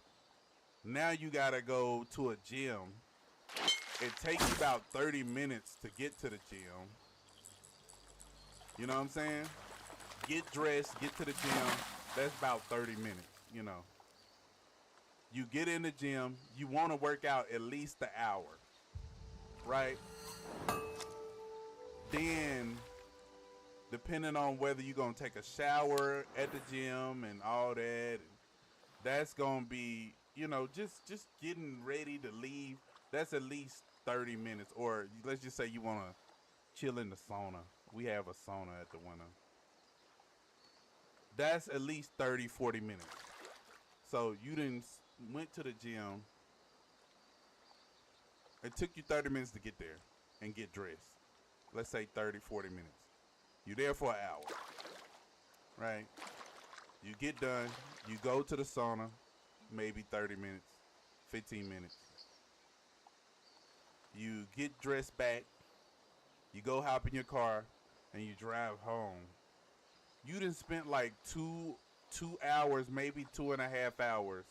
S1: Now you gotta go to a gym. It takes you about 30 minutes to get to the gym. You know what I'm saying? Get dressed, get to the gym. That's about 30 minutes, You get in the gym. You want to work out at least an hour, right? Then, depending on whether you're going to take a shower at the gym and all that, that's going to be, just getting ready to leave. That's at least 30 minutes. Or let's just say you want to chill in the sauna. We have a sauna at the window. That's at least 30, 40 minutes. So you didn't went to the gym. It took you 30 minutes to get there and get dressed. Let's say 30, 40 minutes. You're there for an hour, right? You get done. You go to the sauna, maybe 30 minutes, 15 minutes. You get dressed back. You go hop in your car and you drive home. You done spent like two hours, maybe 2.5 hours.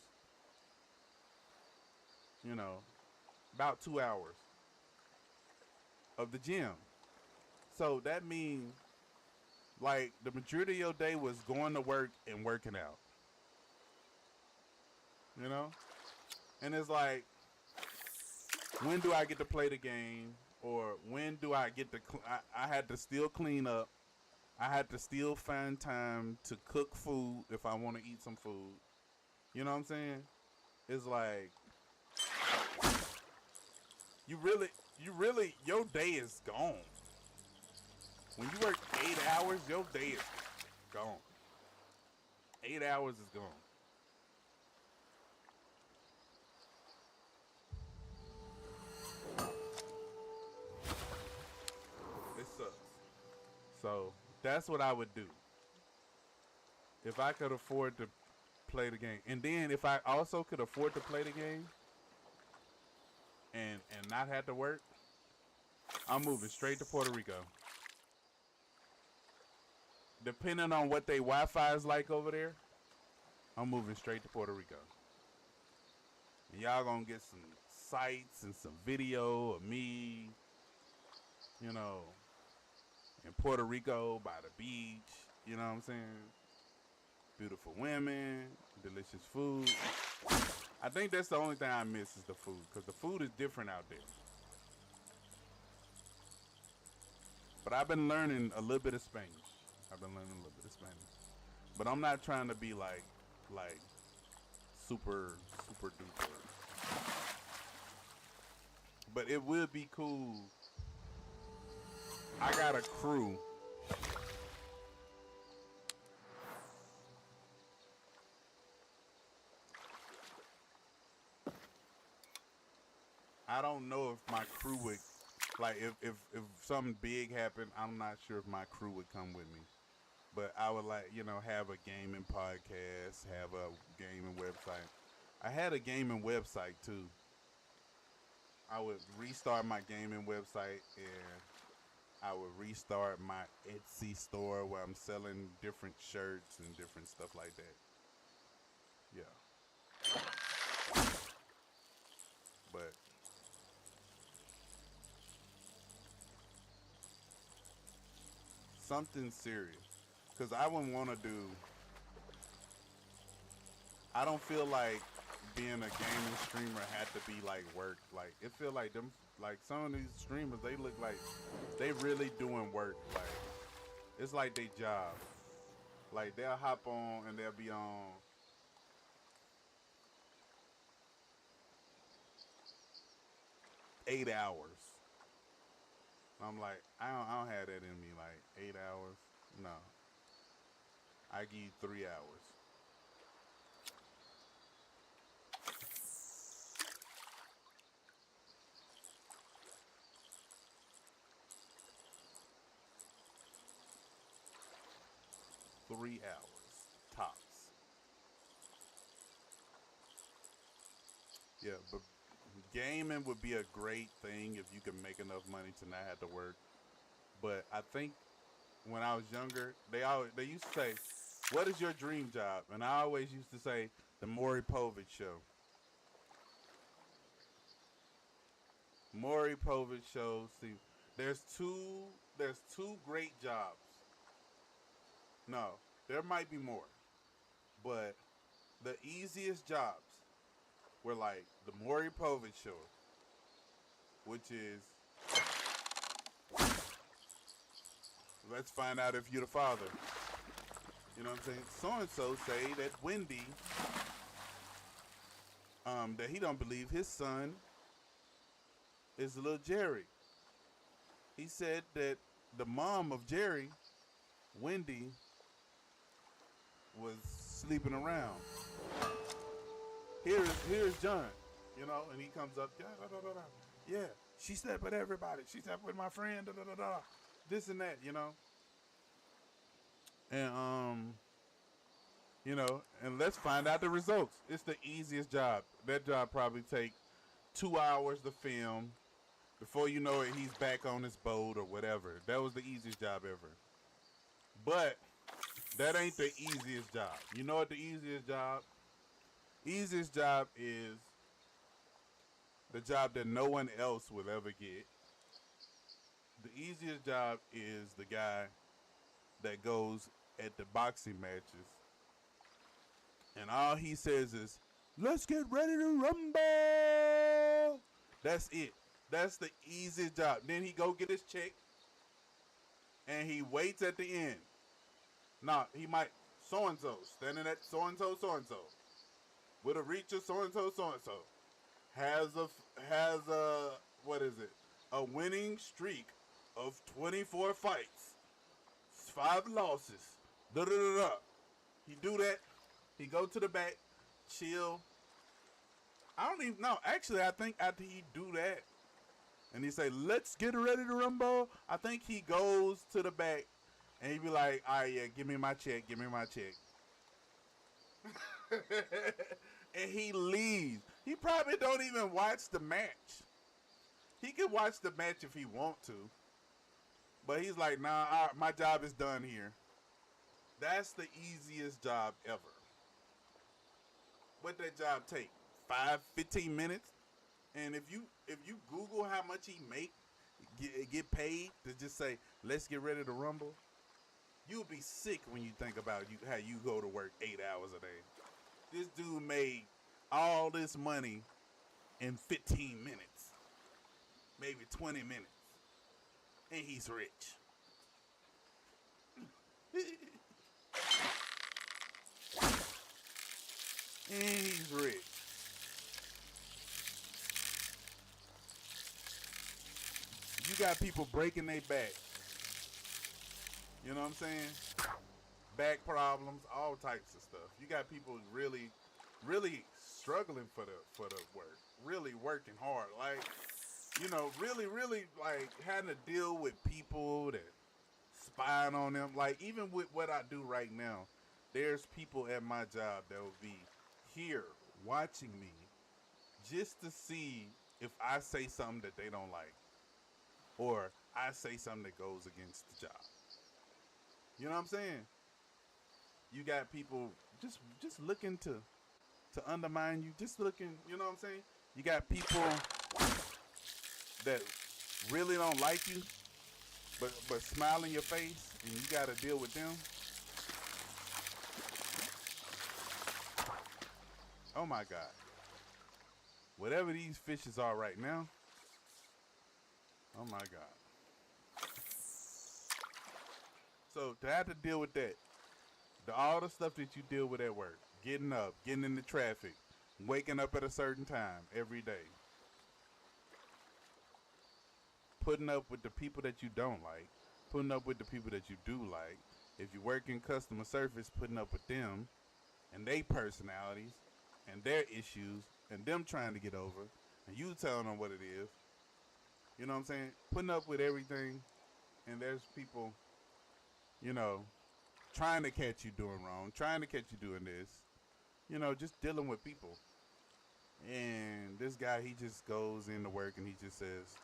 S1: About 2 hours of the gym. So that means like the majority of your day was going to work and working out. you know? And it's like, when do I get to play the game? Or when do I get to, I had to still clean up. I had to still find time to cook food if I want to eat some food. You know what I'm saying? It's like, your day is gone. When you work 8 hours, your day is gone. 8 hours is gone. It sucks. So that's what I would do if I could afford to play the game. And then if I also could afford to play the game and not have to work, I'm moving straight to Puerto Rico. Depending on what they Wi-Fi is like over there, I'm moving straight to Puerto Rico. And y'all gonna get some sights and some video of me, you know, in Puerto Rico by the beach. You know what I'm saying? Beautiful women, delicious food. I think that's the only thing I miss is the food, because the food is different out there. But I've been learning a little bit of Spanish. But I'm not trying to be like super duper. But it would be cool. I got a crew. I don't know if my crew would, like, if something big happened, I'm not sure if my crew would come with me. But I would like, have a gaming podcast, have a gaming website. I had a gaming website too. I would restart my gaming website, and I would restart my Etsy store where I'm selling different shirts and different stuff like that. Yeah. But something serious. Because I wouldn't want to do. I don't feel like being a gaming streamer had to be like work. Like, it feel like them, like some of these streamers, they look like they really doing work. Like, it's like they job. Like, they'll hop on and they'll be on 8 hours. I'm like, I don't have that in me. Like 8 hours, no. I give you 3 hours. Three hours tops. Yeah, but gaming would be a great thing if you could make enough money to not have to work. But I think when I was younger, they used to say, "What is your dream job?" And I always used to say, "The Maury Povich Show." Maury Povich Show. See, there's two there's two great jobs. No, there might be more, but the easiest jobs were like the Maury Povich Show, which is, let's find out if you're the father. You know what I'm saying? So and so say that Wendy, that he don't believe his son is little Jerry. He said that the mom of Jerry, Wendy, was sleeping around. Here's John, and he comes up, yeah, da, da, da, da. Yeah, she slept with everybody. She slept with my friend, da da da da. This and that. And and let's find out the results. It's the easiest job. That job probably take 2 hours to film. Before you know it, he's back on his boat or whatever. That was the easiest job ever. But that ain't the easiest job. You know what the easiest job? Easiest job is the job that no one else will ever get. The easiest job is the guy that goes at the boxing matches and all he says is, Let's get ready to rumble. That's it. That's the easiest job. Then he go get his check, and he waits at the end. Nah, he might so and so standing at so and so with a reach of so and so has a what is it? A winning streak of 24 fights, 5 losses. Da da da da. He do that. He go to the back, chill. I don't even know. Actually, I think after he do that, and he say, "Let's get ready to rumble," I think he goes to the back, and he be like, "All right, yeah, give me my check, give me my check," and he leaves. He probably don't even watch the match. He can watch the match if he want to, but he's like, "Nah, my job is done here." That's the easiest job ever. What that job take? 15 minutes? And if you Google how much he get paid to just say, "Let's get ready to rumble," you'll be sick when you think about how you go to work 8 hours a day. This dude made all this money in 15 minutes, maybe 20 minutes, and he's rich. And he's rich. You got people breaking their back. You know what I'm saying? Back problems, all types of stuff. You got people really, really struggling for the work. Really working hard. Like, really like having to deal with people that spying on them. Like, even with what I do right now, there's people at my job that will be here watching me just to see if I say something that they don't like, or I say something that goes against the job. You know what I'm saying? You got people just looking to undermine you, just looking, you know what I'm saying? You got people that really don't like you, but smile in your face, and you got to deal with them. Oh my God. Whatever these fishes are right now. Oh my God. So to have to deal with that, all the stuff that you deal with at work, getting up, getting in the traffic, waking up at a certain time every day, putting up with the people that you don't like, putting up with the people that you do like. If you work in customer service, putting up with them and their personalities and their issues and them trying to get over, and you telling them what it is. You know what I'm saying? Putting up with everything, and there's people, trying to catch you doing wrong, trying to catch you doing this, just dealing with people. And this guy, he just goes into work and he just says,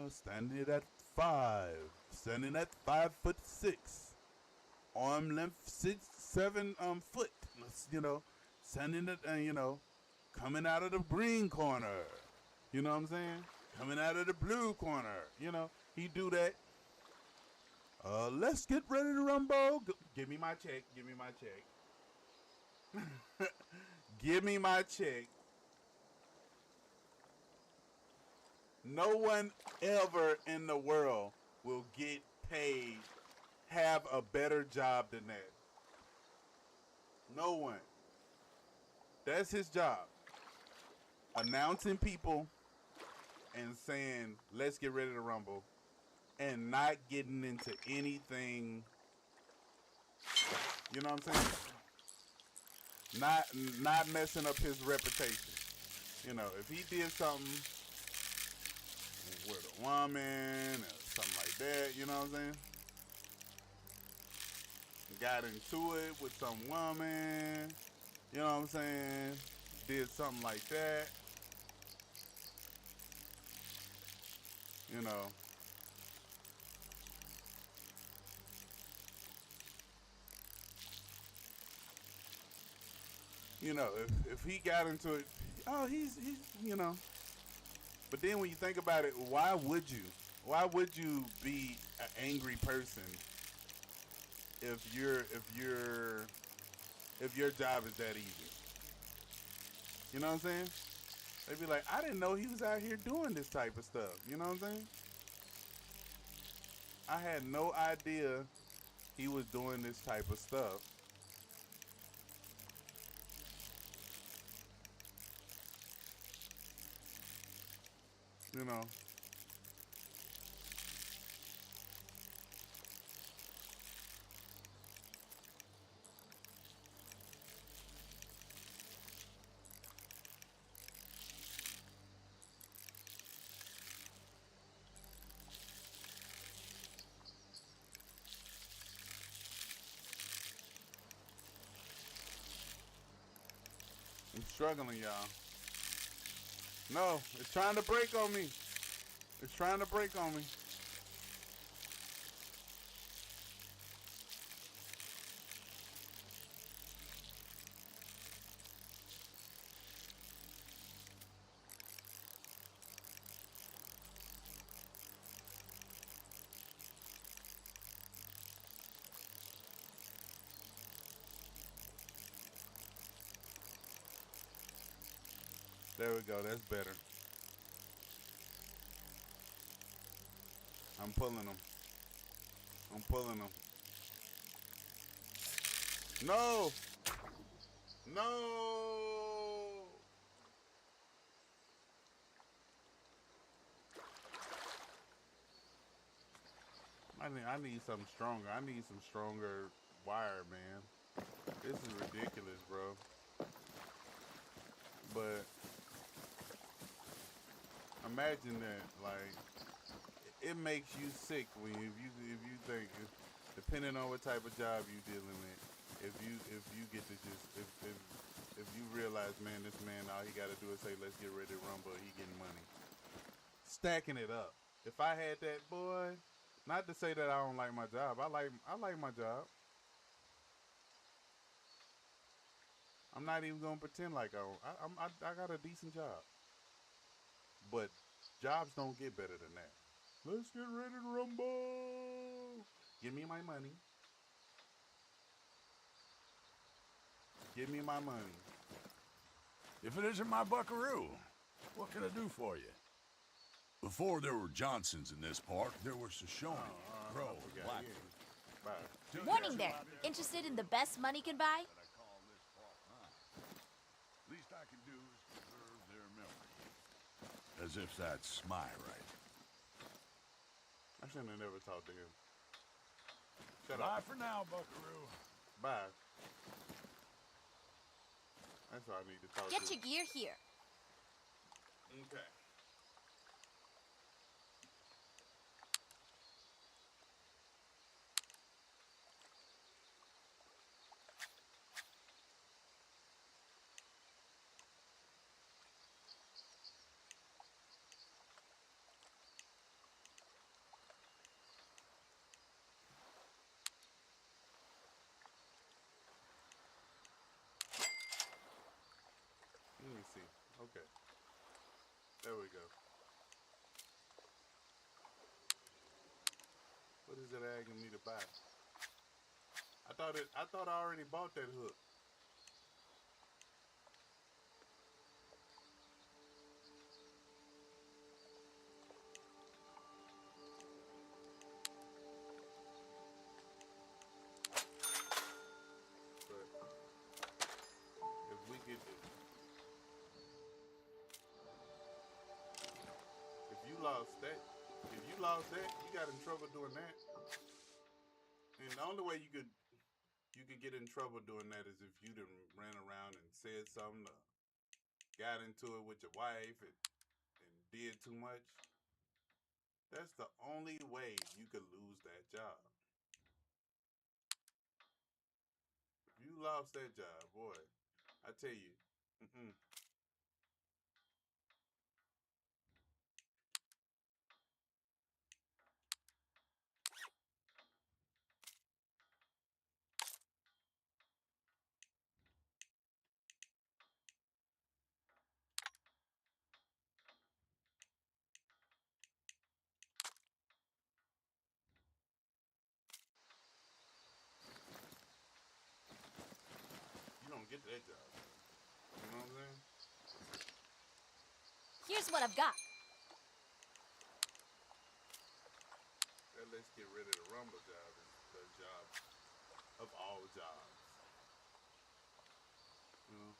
S1: standing at 5'6", arm length 7 foot, standing at, coming out of the green corner, you know what I'm saying? Coming out of the blue corner, he do that. Let's get ready to rumble. Give me my check. Give me my check. Give me my check. No one ever in the world will get paid, have a better job than that. No one. That's his job. Announcing people and saying, let's get ready to rumble, and not getting into anything, you know what I'm saying? Not messing up his reputation. If he did something with a woman or something like that, you know what I'm saying? Got into it with some woman, you know what I'm saying? Did something like that, you know. If he got into it, he's But then when you think about it, why would you? Why would you be an angry person if your job is that easy? You know what I'm saying? They'd be like, I didn't know he was out here doing this type of stuff. You know what I'm saying? I had no idea he was doing this type of stuff. You know, I'm struggling, y'all. No, it's trying to break on me. It's trying to break on me. There we go. That's better. I'm pulling them. I'm pulling them. No! No! I need something stronger. I need some stronger wire, man. This is ridiculous, bro. But imagine that, like, it makes you sick when if you think, depending on what type of job you dealing with, if you get to just if you realize, man, this man, all he got to do is say, let's get ready to rumble, he getting money, stacking it up. If I had that, boy, not to say that I don't like my job, I like my job. I'm not even gonna pretend like I don't. I got a decent job, but jobs don't get better than that. Let's get ready to rumble. Give me my money. Give me my money.
S2: If it isn't my buckaroo, what can I do for you? Before there were Johnsons in this park, there were Shoshone, Crow, Black.
S1: Bye.
S3: Morning there. Interested in the best money can buy?
S2: That I call this park mine. Least I can do is preserve their memory. As if that's my right.
S1: I shouldn't have never talked to him. Shut
S2: Bye
S1: up.
S2: for now, buckaroo.
S1: Bye. That's all I need to talk
S3: Get
S1: to.
S3: your gear here.
S1: Okay. Let me see. Okay. There we go. What is it asking me to buy? I thought I already bought that hook. But if we get if you lost that, you got in trouble doing that. And the only way you could get in trouble doing that is if you done ran around and said something, got into it with your wife and did too much. That's the only way you could lose that job. If you lost that job, boy, I tell you, mm-mm, you don't get that job. You know what I'm saying?
S3: Here's what I've got.
S1: That let's get rid of the rumble job is the job of all jobs. You know?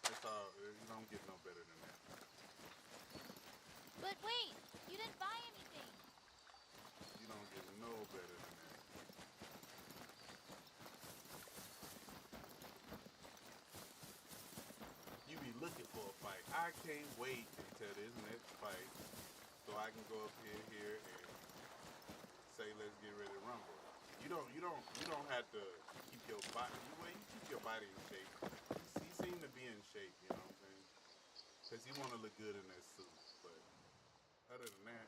S1: That's all. You don't get no better than that.
S3: But wait, you didn't buy anything.
S1: You don't get no better than that. You be looking for a fight. I can't wait until this next fight so I can go up here and say let's get ready to rumble. You don't have to keep your body. Well, you keep your body in shape. He seemed to be in shape. You know what I'm saying? Because he want to look good in that suit. But other than that,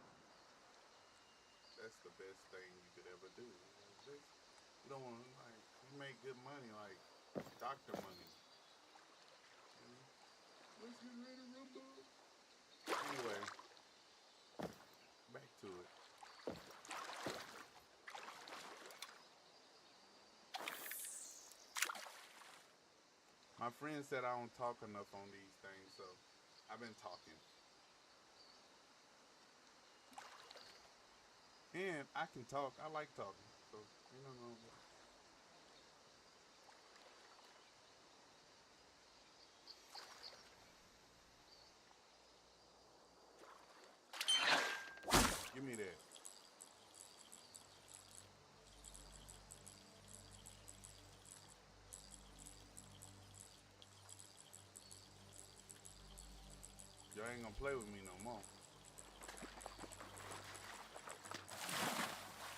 S1: that's the best thing you could ever do. You don't want to, like, you make good money, like doctor money. You know? Let's get ready to rumble. Anyway, back to it. My friend said I don't talk enough on these things, so I've been talking. And I can talk. I like talking. So, you know. Give me that. Y'all ain't gonna play with me no more.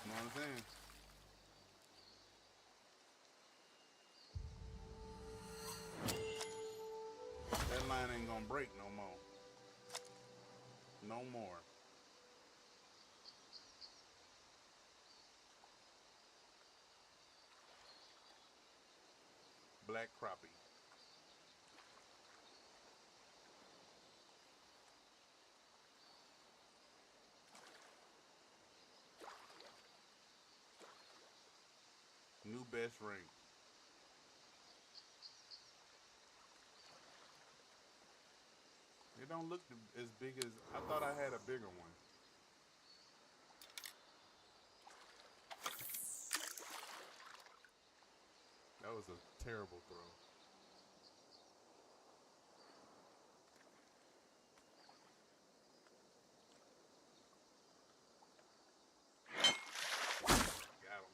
S1: You know what I'm saying? That line ain't gonna break no more. No more. Black crappie. New best rank. It don't look as big as I thought. I had a bigger one. That was a terrible throw. Got him.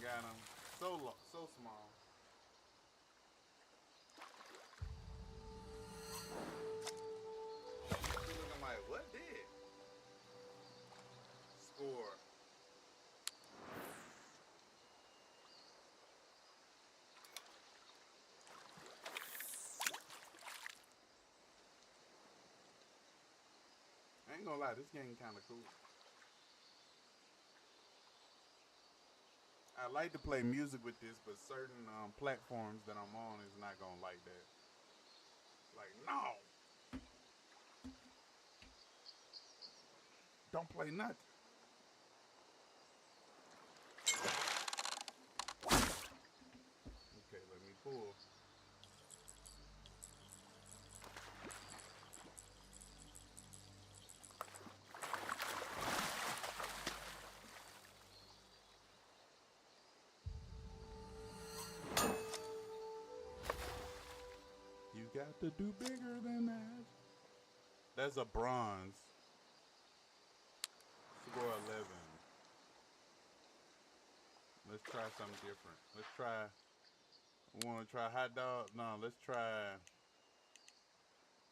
S1: Got him. So small. He looking like, what did? Score. I ain't gonna lie, this game kind of cool. I like to play music with this, but certain platforms that I'm on is not gonna like that. Like, no, don't play nothing. Okay, let me pull. You got to do bigger than that. That's a bronze. Score 11. Let's try something different. Let's try. We want to try hot dog? No, let's try.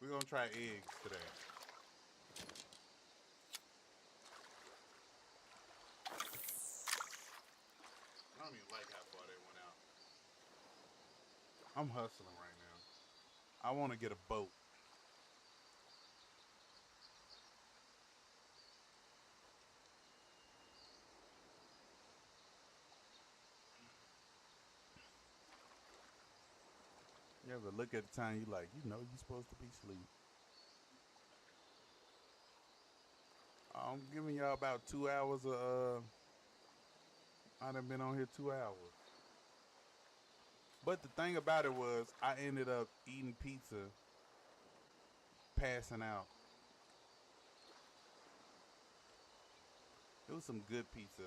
S1: We're going to try eggs today. I don't even like how far they went out. I'm hustling right now. I want to get a boat. You ever look at the time, you like, you know you're supposed to be asleep. I'm giving y'all about 2 hours of. I done been on here 2 hours. But the thing about it was, I ended up eating pizza, passing out. It was some good pizza.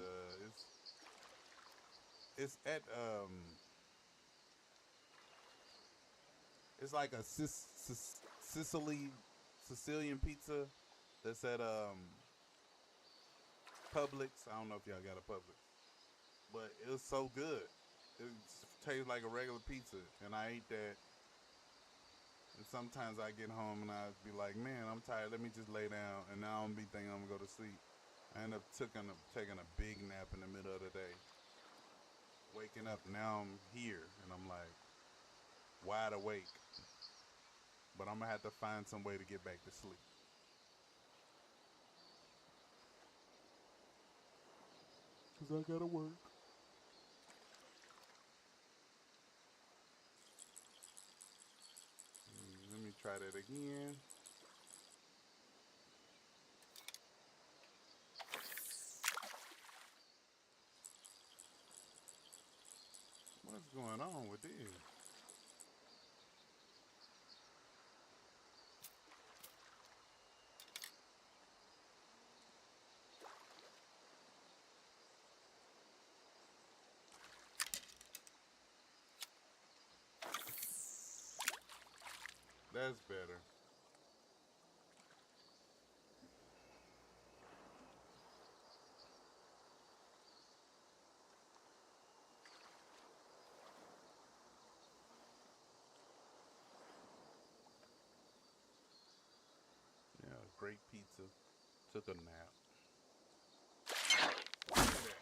S1: It's at it's like a Sicilian pizza that's at Publix. I don't know if y'all got a Publix, but it was so good. It tastes like a regular pizza, and I ate that. And sometimes I get home and I be like, man, I'm tired. Let me just lay down, and now I'm be thinking I'm gonna go to sleep. I end up taking a big nap in the middle of the day. Waking up, now I'm here, and I'm like wide awake. But I'm gonna have to find some way to get back to sleep. Cause I gotta work. Let me try that again. What's going on with this? That's better. Yeah, great pizza. Took a nap. Look at that.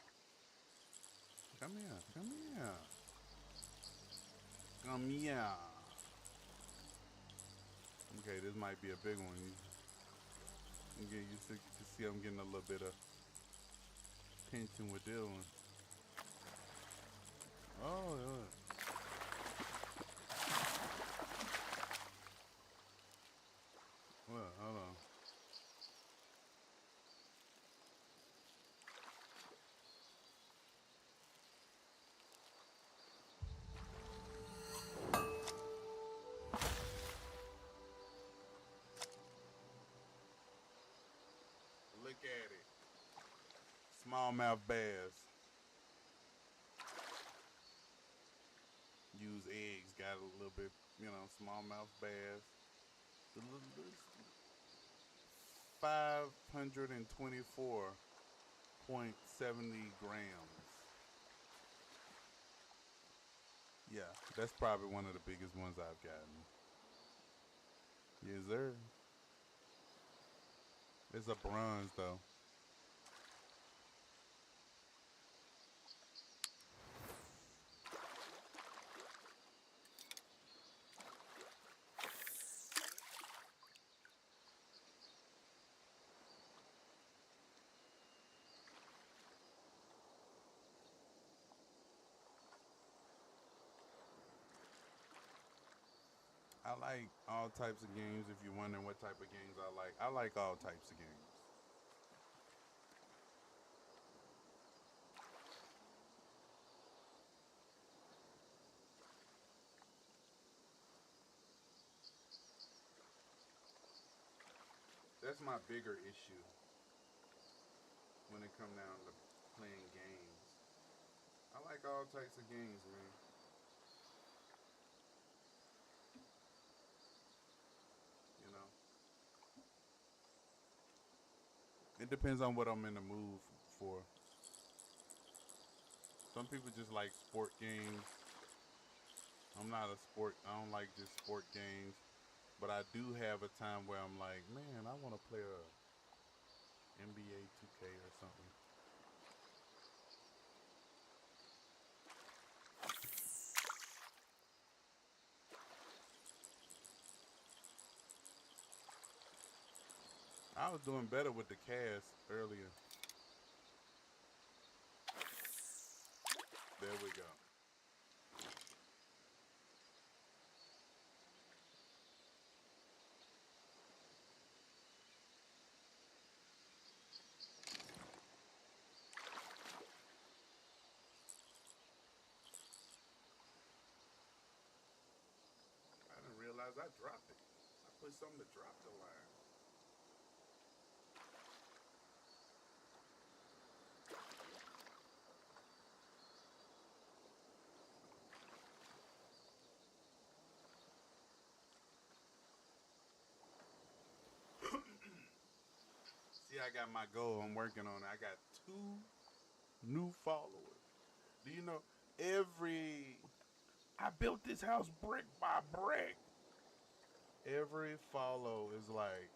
S1: Come here, come here. Come here. Okay, this might be a big one. You get used to, you can see I'm getting a little bit of tension with this one. Oh, yeah. Well, hold on. Look at it. Smallmouth bass. Use eggs. Got a little bit, smallmouth bass. The little 524.70 grams. Yeah, that's probably one of the biggest ones I've gotten. Yes, sir. It's a bronze though. I like all types of games. If you're wondering what type of games I like all types of games. That's my bigger issue when it come down to playing games. I like all types of games, man. You know, it depends on what I'm in the mood for. Some people just like sport games. I'm not a sport. I don't like just sport games. But I do have a time where I'm like, man, I want to play a NBA 2K or something. I was doing better with the cast earlier. There we go. put something to drop the line. See, I got my goal. I'm working on it. I got 2 new followers. Do you know I built this house brick by brick. Every follow is like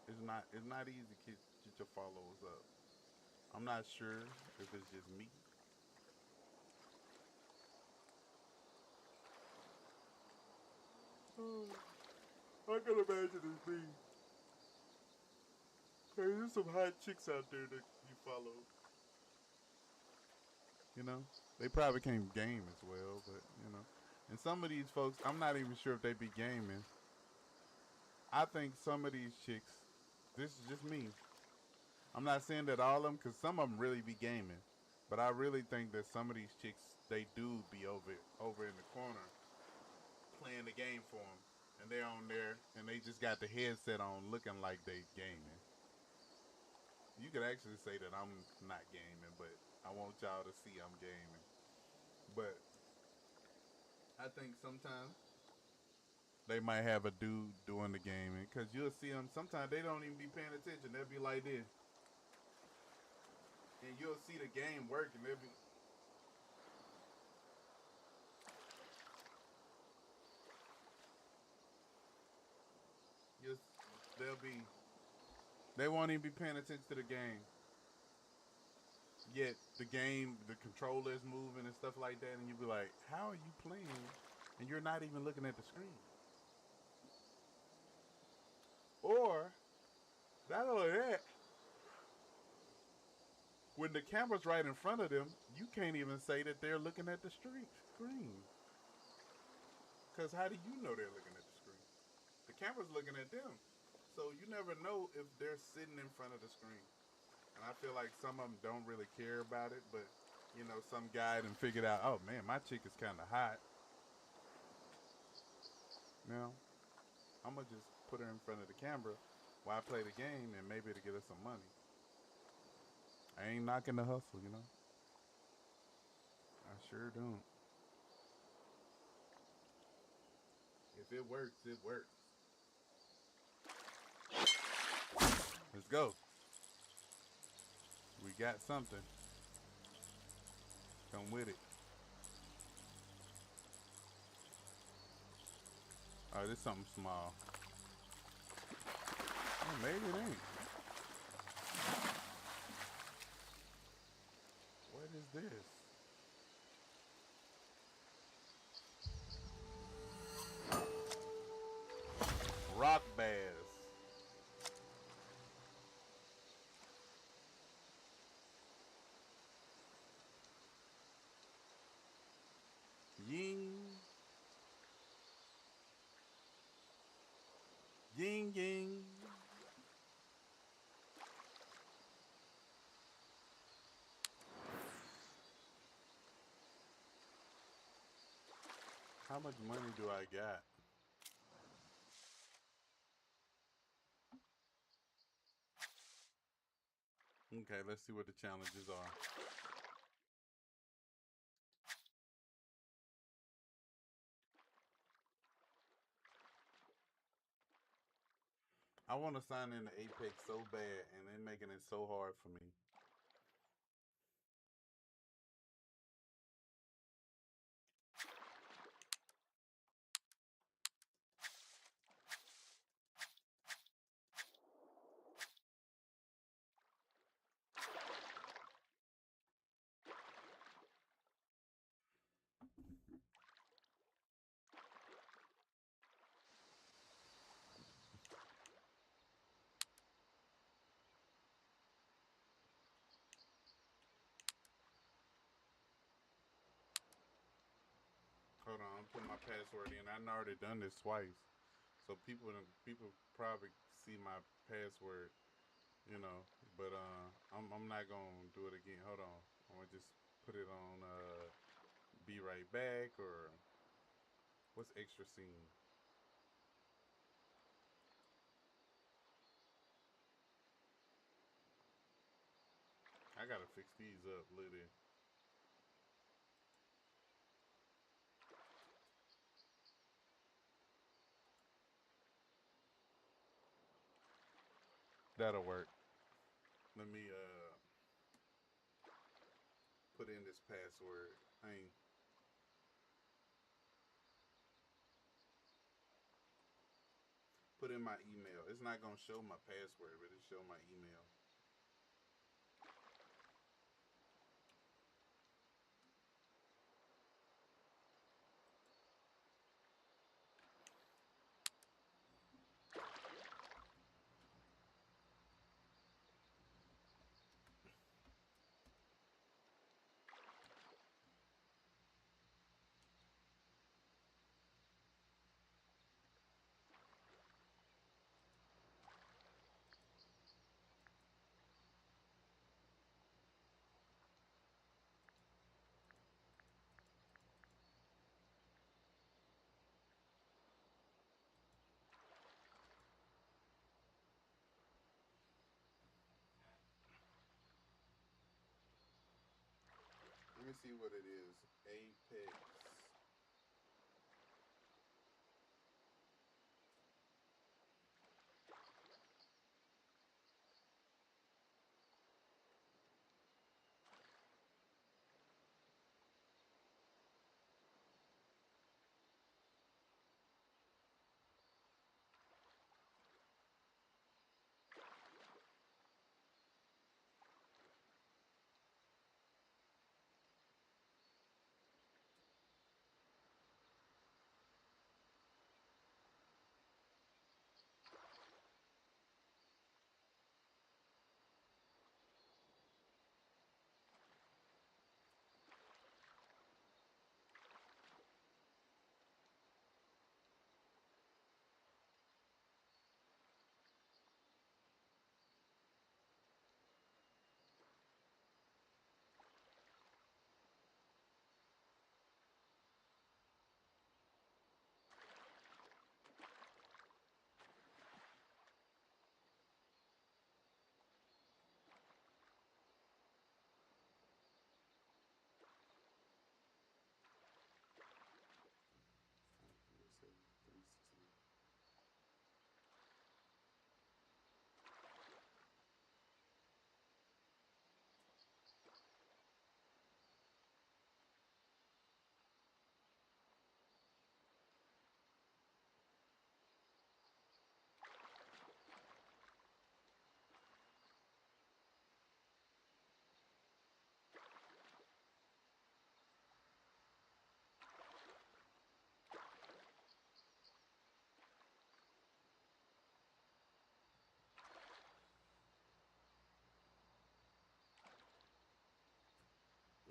S1: it's not easy to get your followers up. I'm not sure if it's just me. I can imagine it's me. Hey, there's some hot chicks out there that you follow. You know, they probably can't game as well, but and some of these folks, I'm not even sure if they be gaming. I think some of these chicks, this is just me. I'm not saying that all of them, because some of them really be gaming, but I really think that some of these chicks, they do be over in the corner playing the game for them, and they're on there, and they just got the headset on, looking like they gaming. You could actually say that I'm not gaming, but I want y'all to see I'm gaming. But I think sometimes they might have a dude doing the gaming, because you'll see them. Sometimes they don't even be paying attention. They'll be like this, and you'll see the game working. They'll be just they'll be they won't even be paying attention to the game. Yet the game, the controller is moving and stuff like that, and you'll be like, "How are you playing?" And you're not even looking at the screen. Or not only that, when the camera's right in front of them, you can't even say that they're looking at the screen. Because how do you know they're looking at the screen? The camera's looking at them. So you never know if they're sitting in front of the screen. And I feel like some of them don't really care about it, but some guy done figured out, oh man, my chick is kind of hot. Now, I'm going to just put her in front of the camera while I play the game, and maybe to get us some money. I ain't knocking the hustle. I sure don't. If it works, it works. Let's go. We got something. Come with it. Oh, this something small. Oh, maybe it ain't. What is this? Rock bass. Ying. Ying ying. How much money do I got? Okay, let's see what the challenges are. I want to sign in to Apex so bad, and they're making it so hard for me. Hold on, I'm putting my password in. I've already done this twice, so people probably see my password, you know. But I'm not gonna do it again. Hold on, I'm gonna just put it on. Be right back, or what's extra scene? I gotta fix these up, Liddy. That'll work. Let me put in this password. I ain't put in my email. It's not gonna show my password, but it show my email. Let me see what it is. Apex.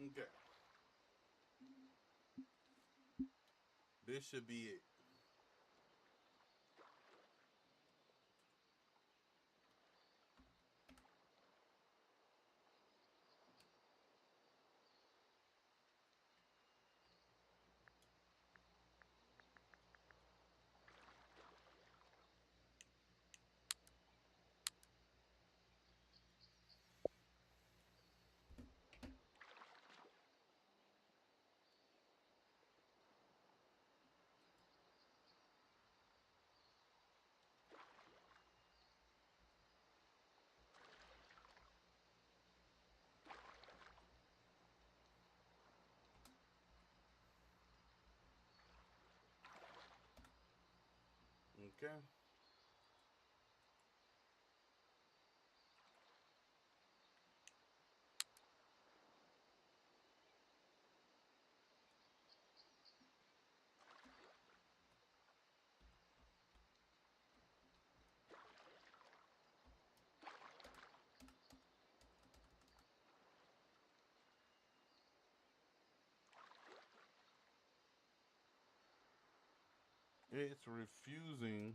S1: Okay. This should be it. Okay. It's refusing.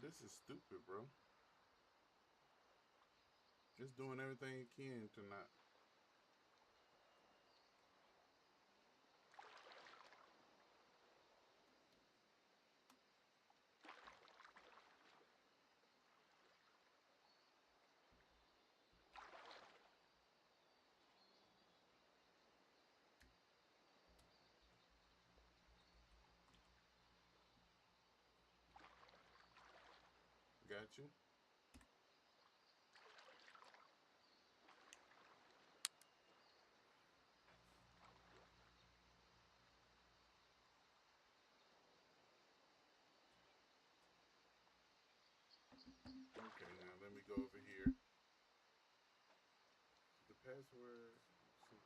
S1: This is stupid, bro. It's doing everything it can to not. Got you. Okay, now let me go over here. The password. See.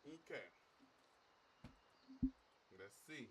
S1: Okay, let's see.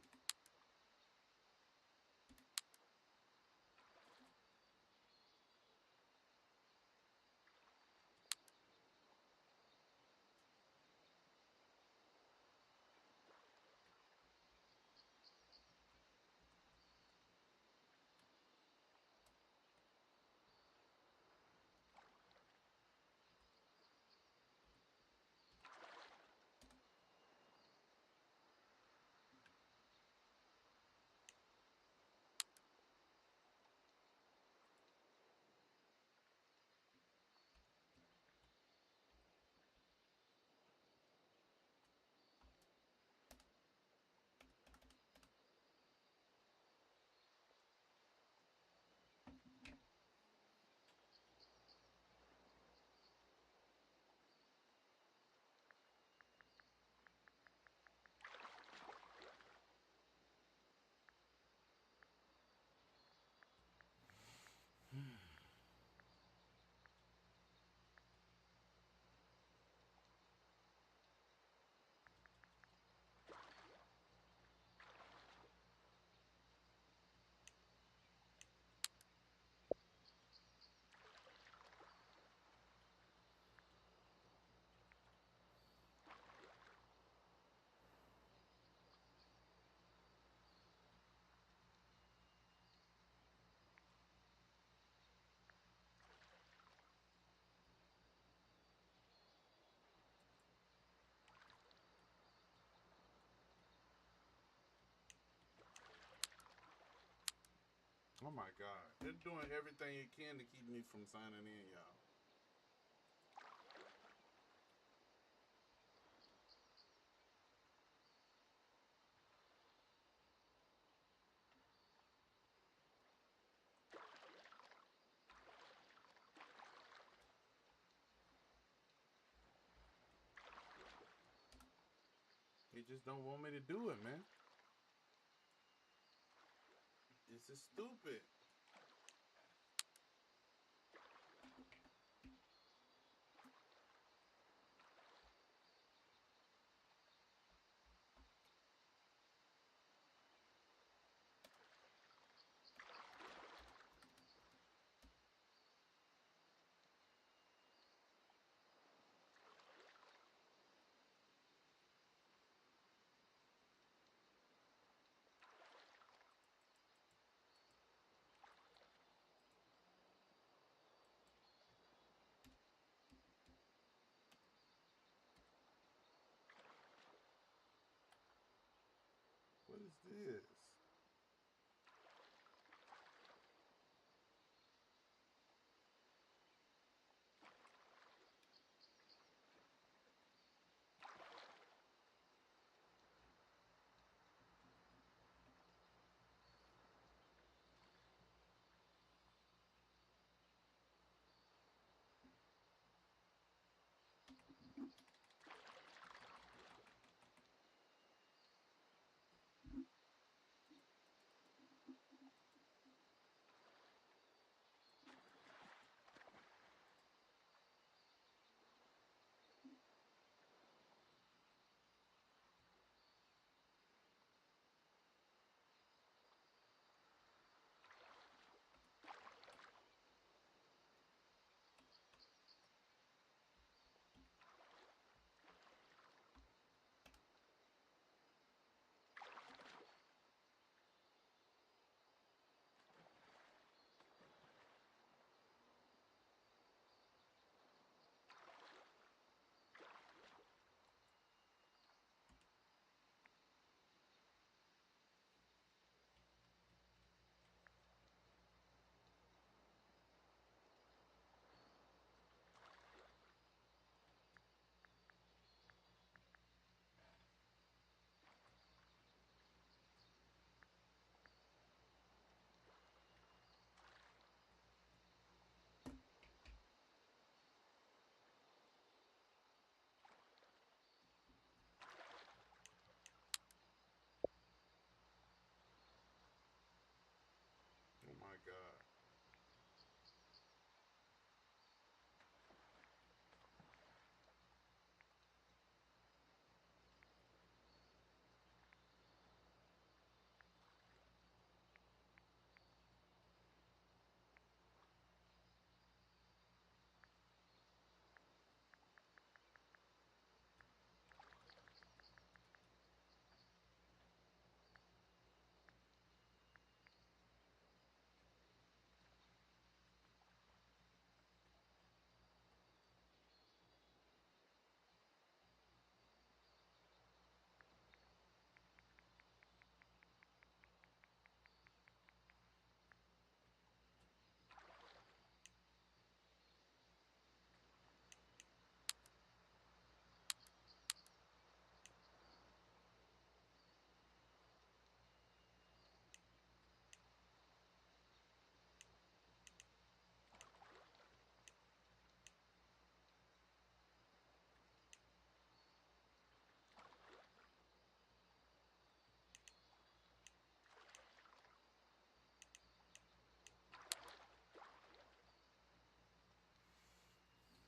S1: Oh my God, they're doing everything it can to keep me from signing in, y'all. They just don't want me to do it, man. This is stupid. What is this?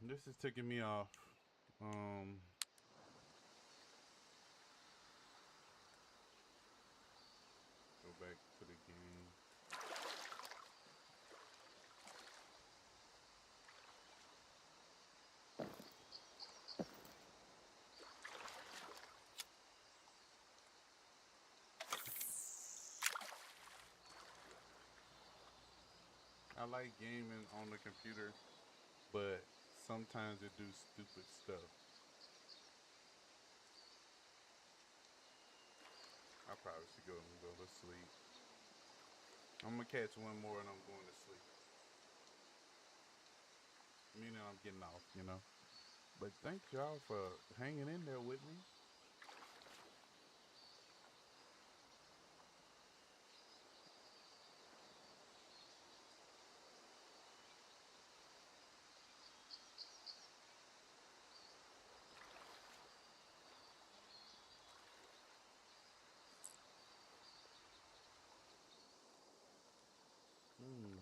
S1: This is ticking me off. Go back to the game. I like gaming on the computer, but sometimes it do stupid stuff. I probably should go and go to sleep. I'm gonna catch one more and I'm going to sleep. Meaning I'm getting off, you know. But thank y'all for hanging in there with me. Hmm.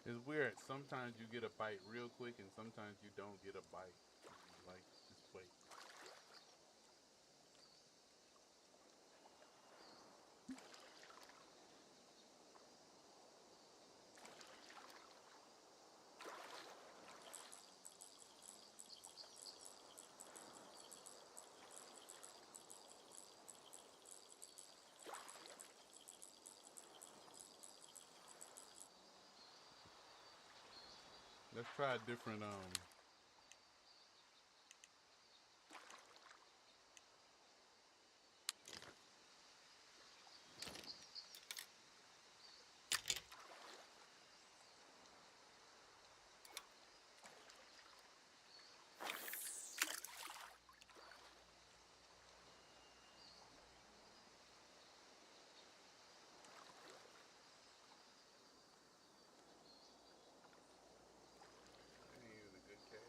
S1: It's weird. Sometimes you get a bite real quick, and sometimes you don't get a bite. Like, just wait. Let's try a different That ain't even a good cast.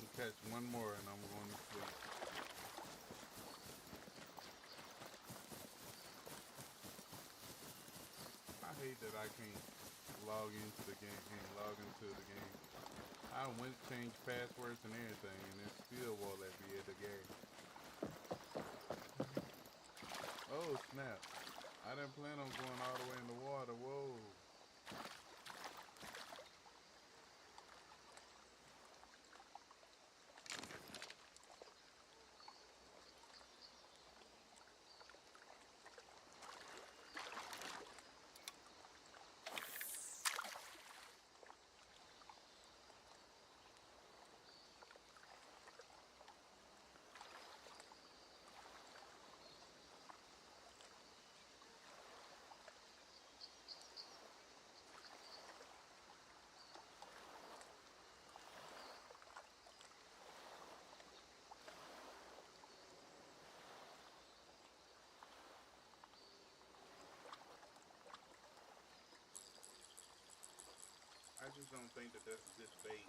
S1: I'll catch one more and I'm going to sleep. I hate that I can't log into the game. Can't log into the game. I went changed passwords and everything, and it still won't let me in the game. Oh snap! I didn't plan on going all the way in the water. Whoa! just don't think that that's a good bait.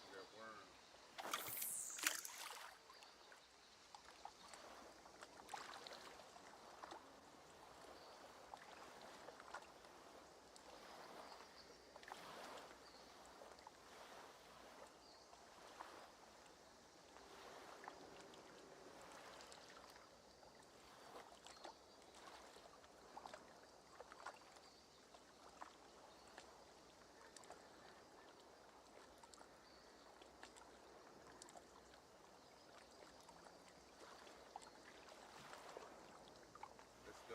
S1: We got worms. Let's go.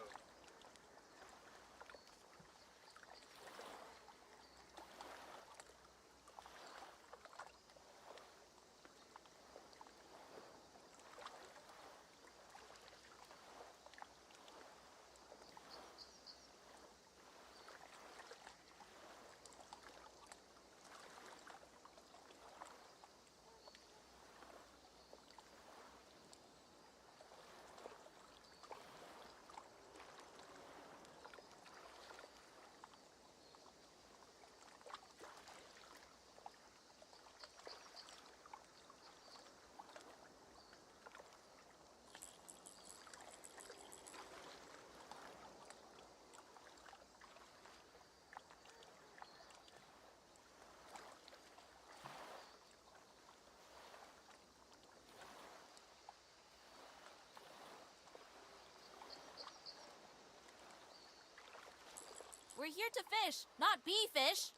S3: We're here to fish, not be fish.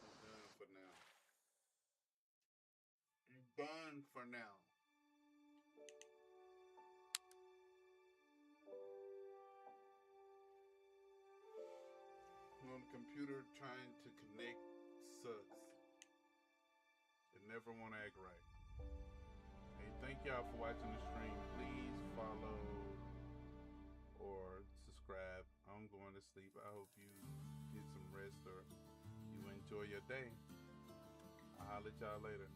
S3: I'm done for now. I'm done for now. On the computer trying to connect sucks. It never want to act right. Hey, thank y'all for watching the stream. Please follow or subscribe. I'm going to sleep. I hope you get some rest or you enjoy your day. I'll holler at y'all later.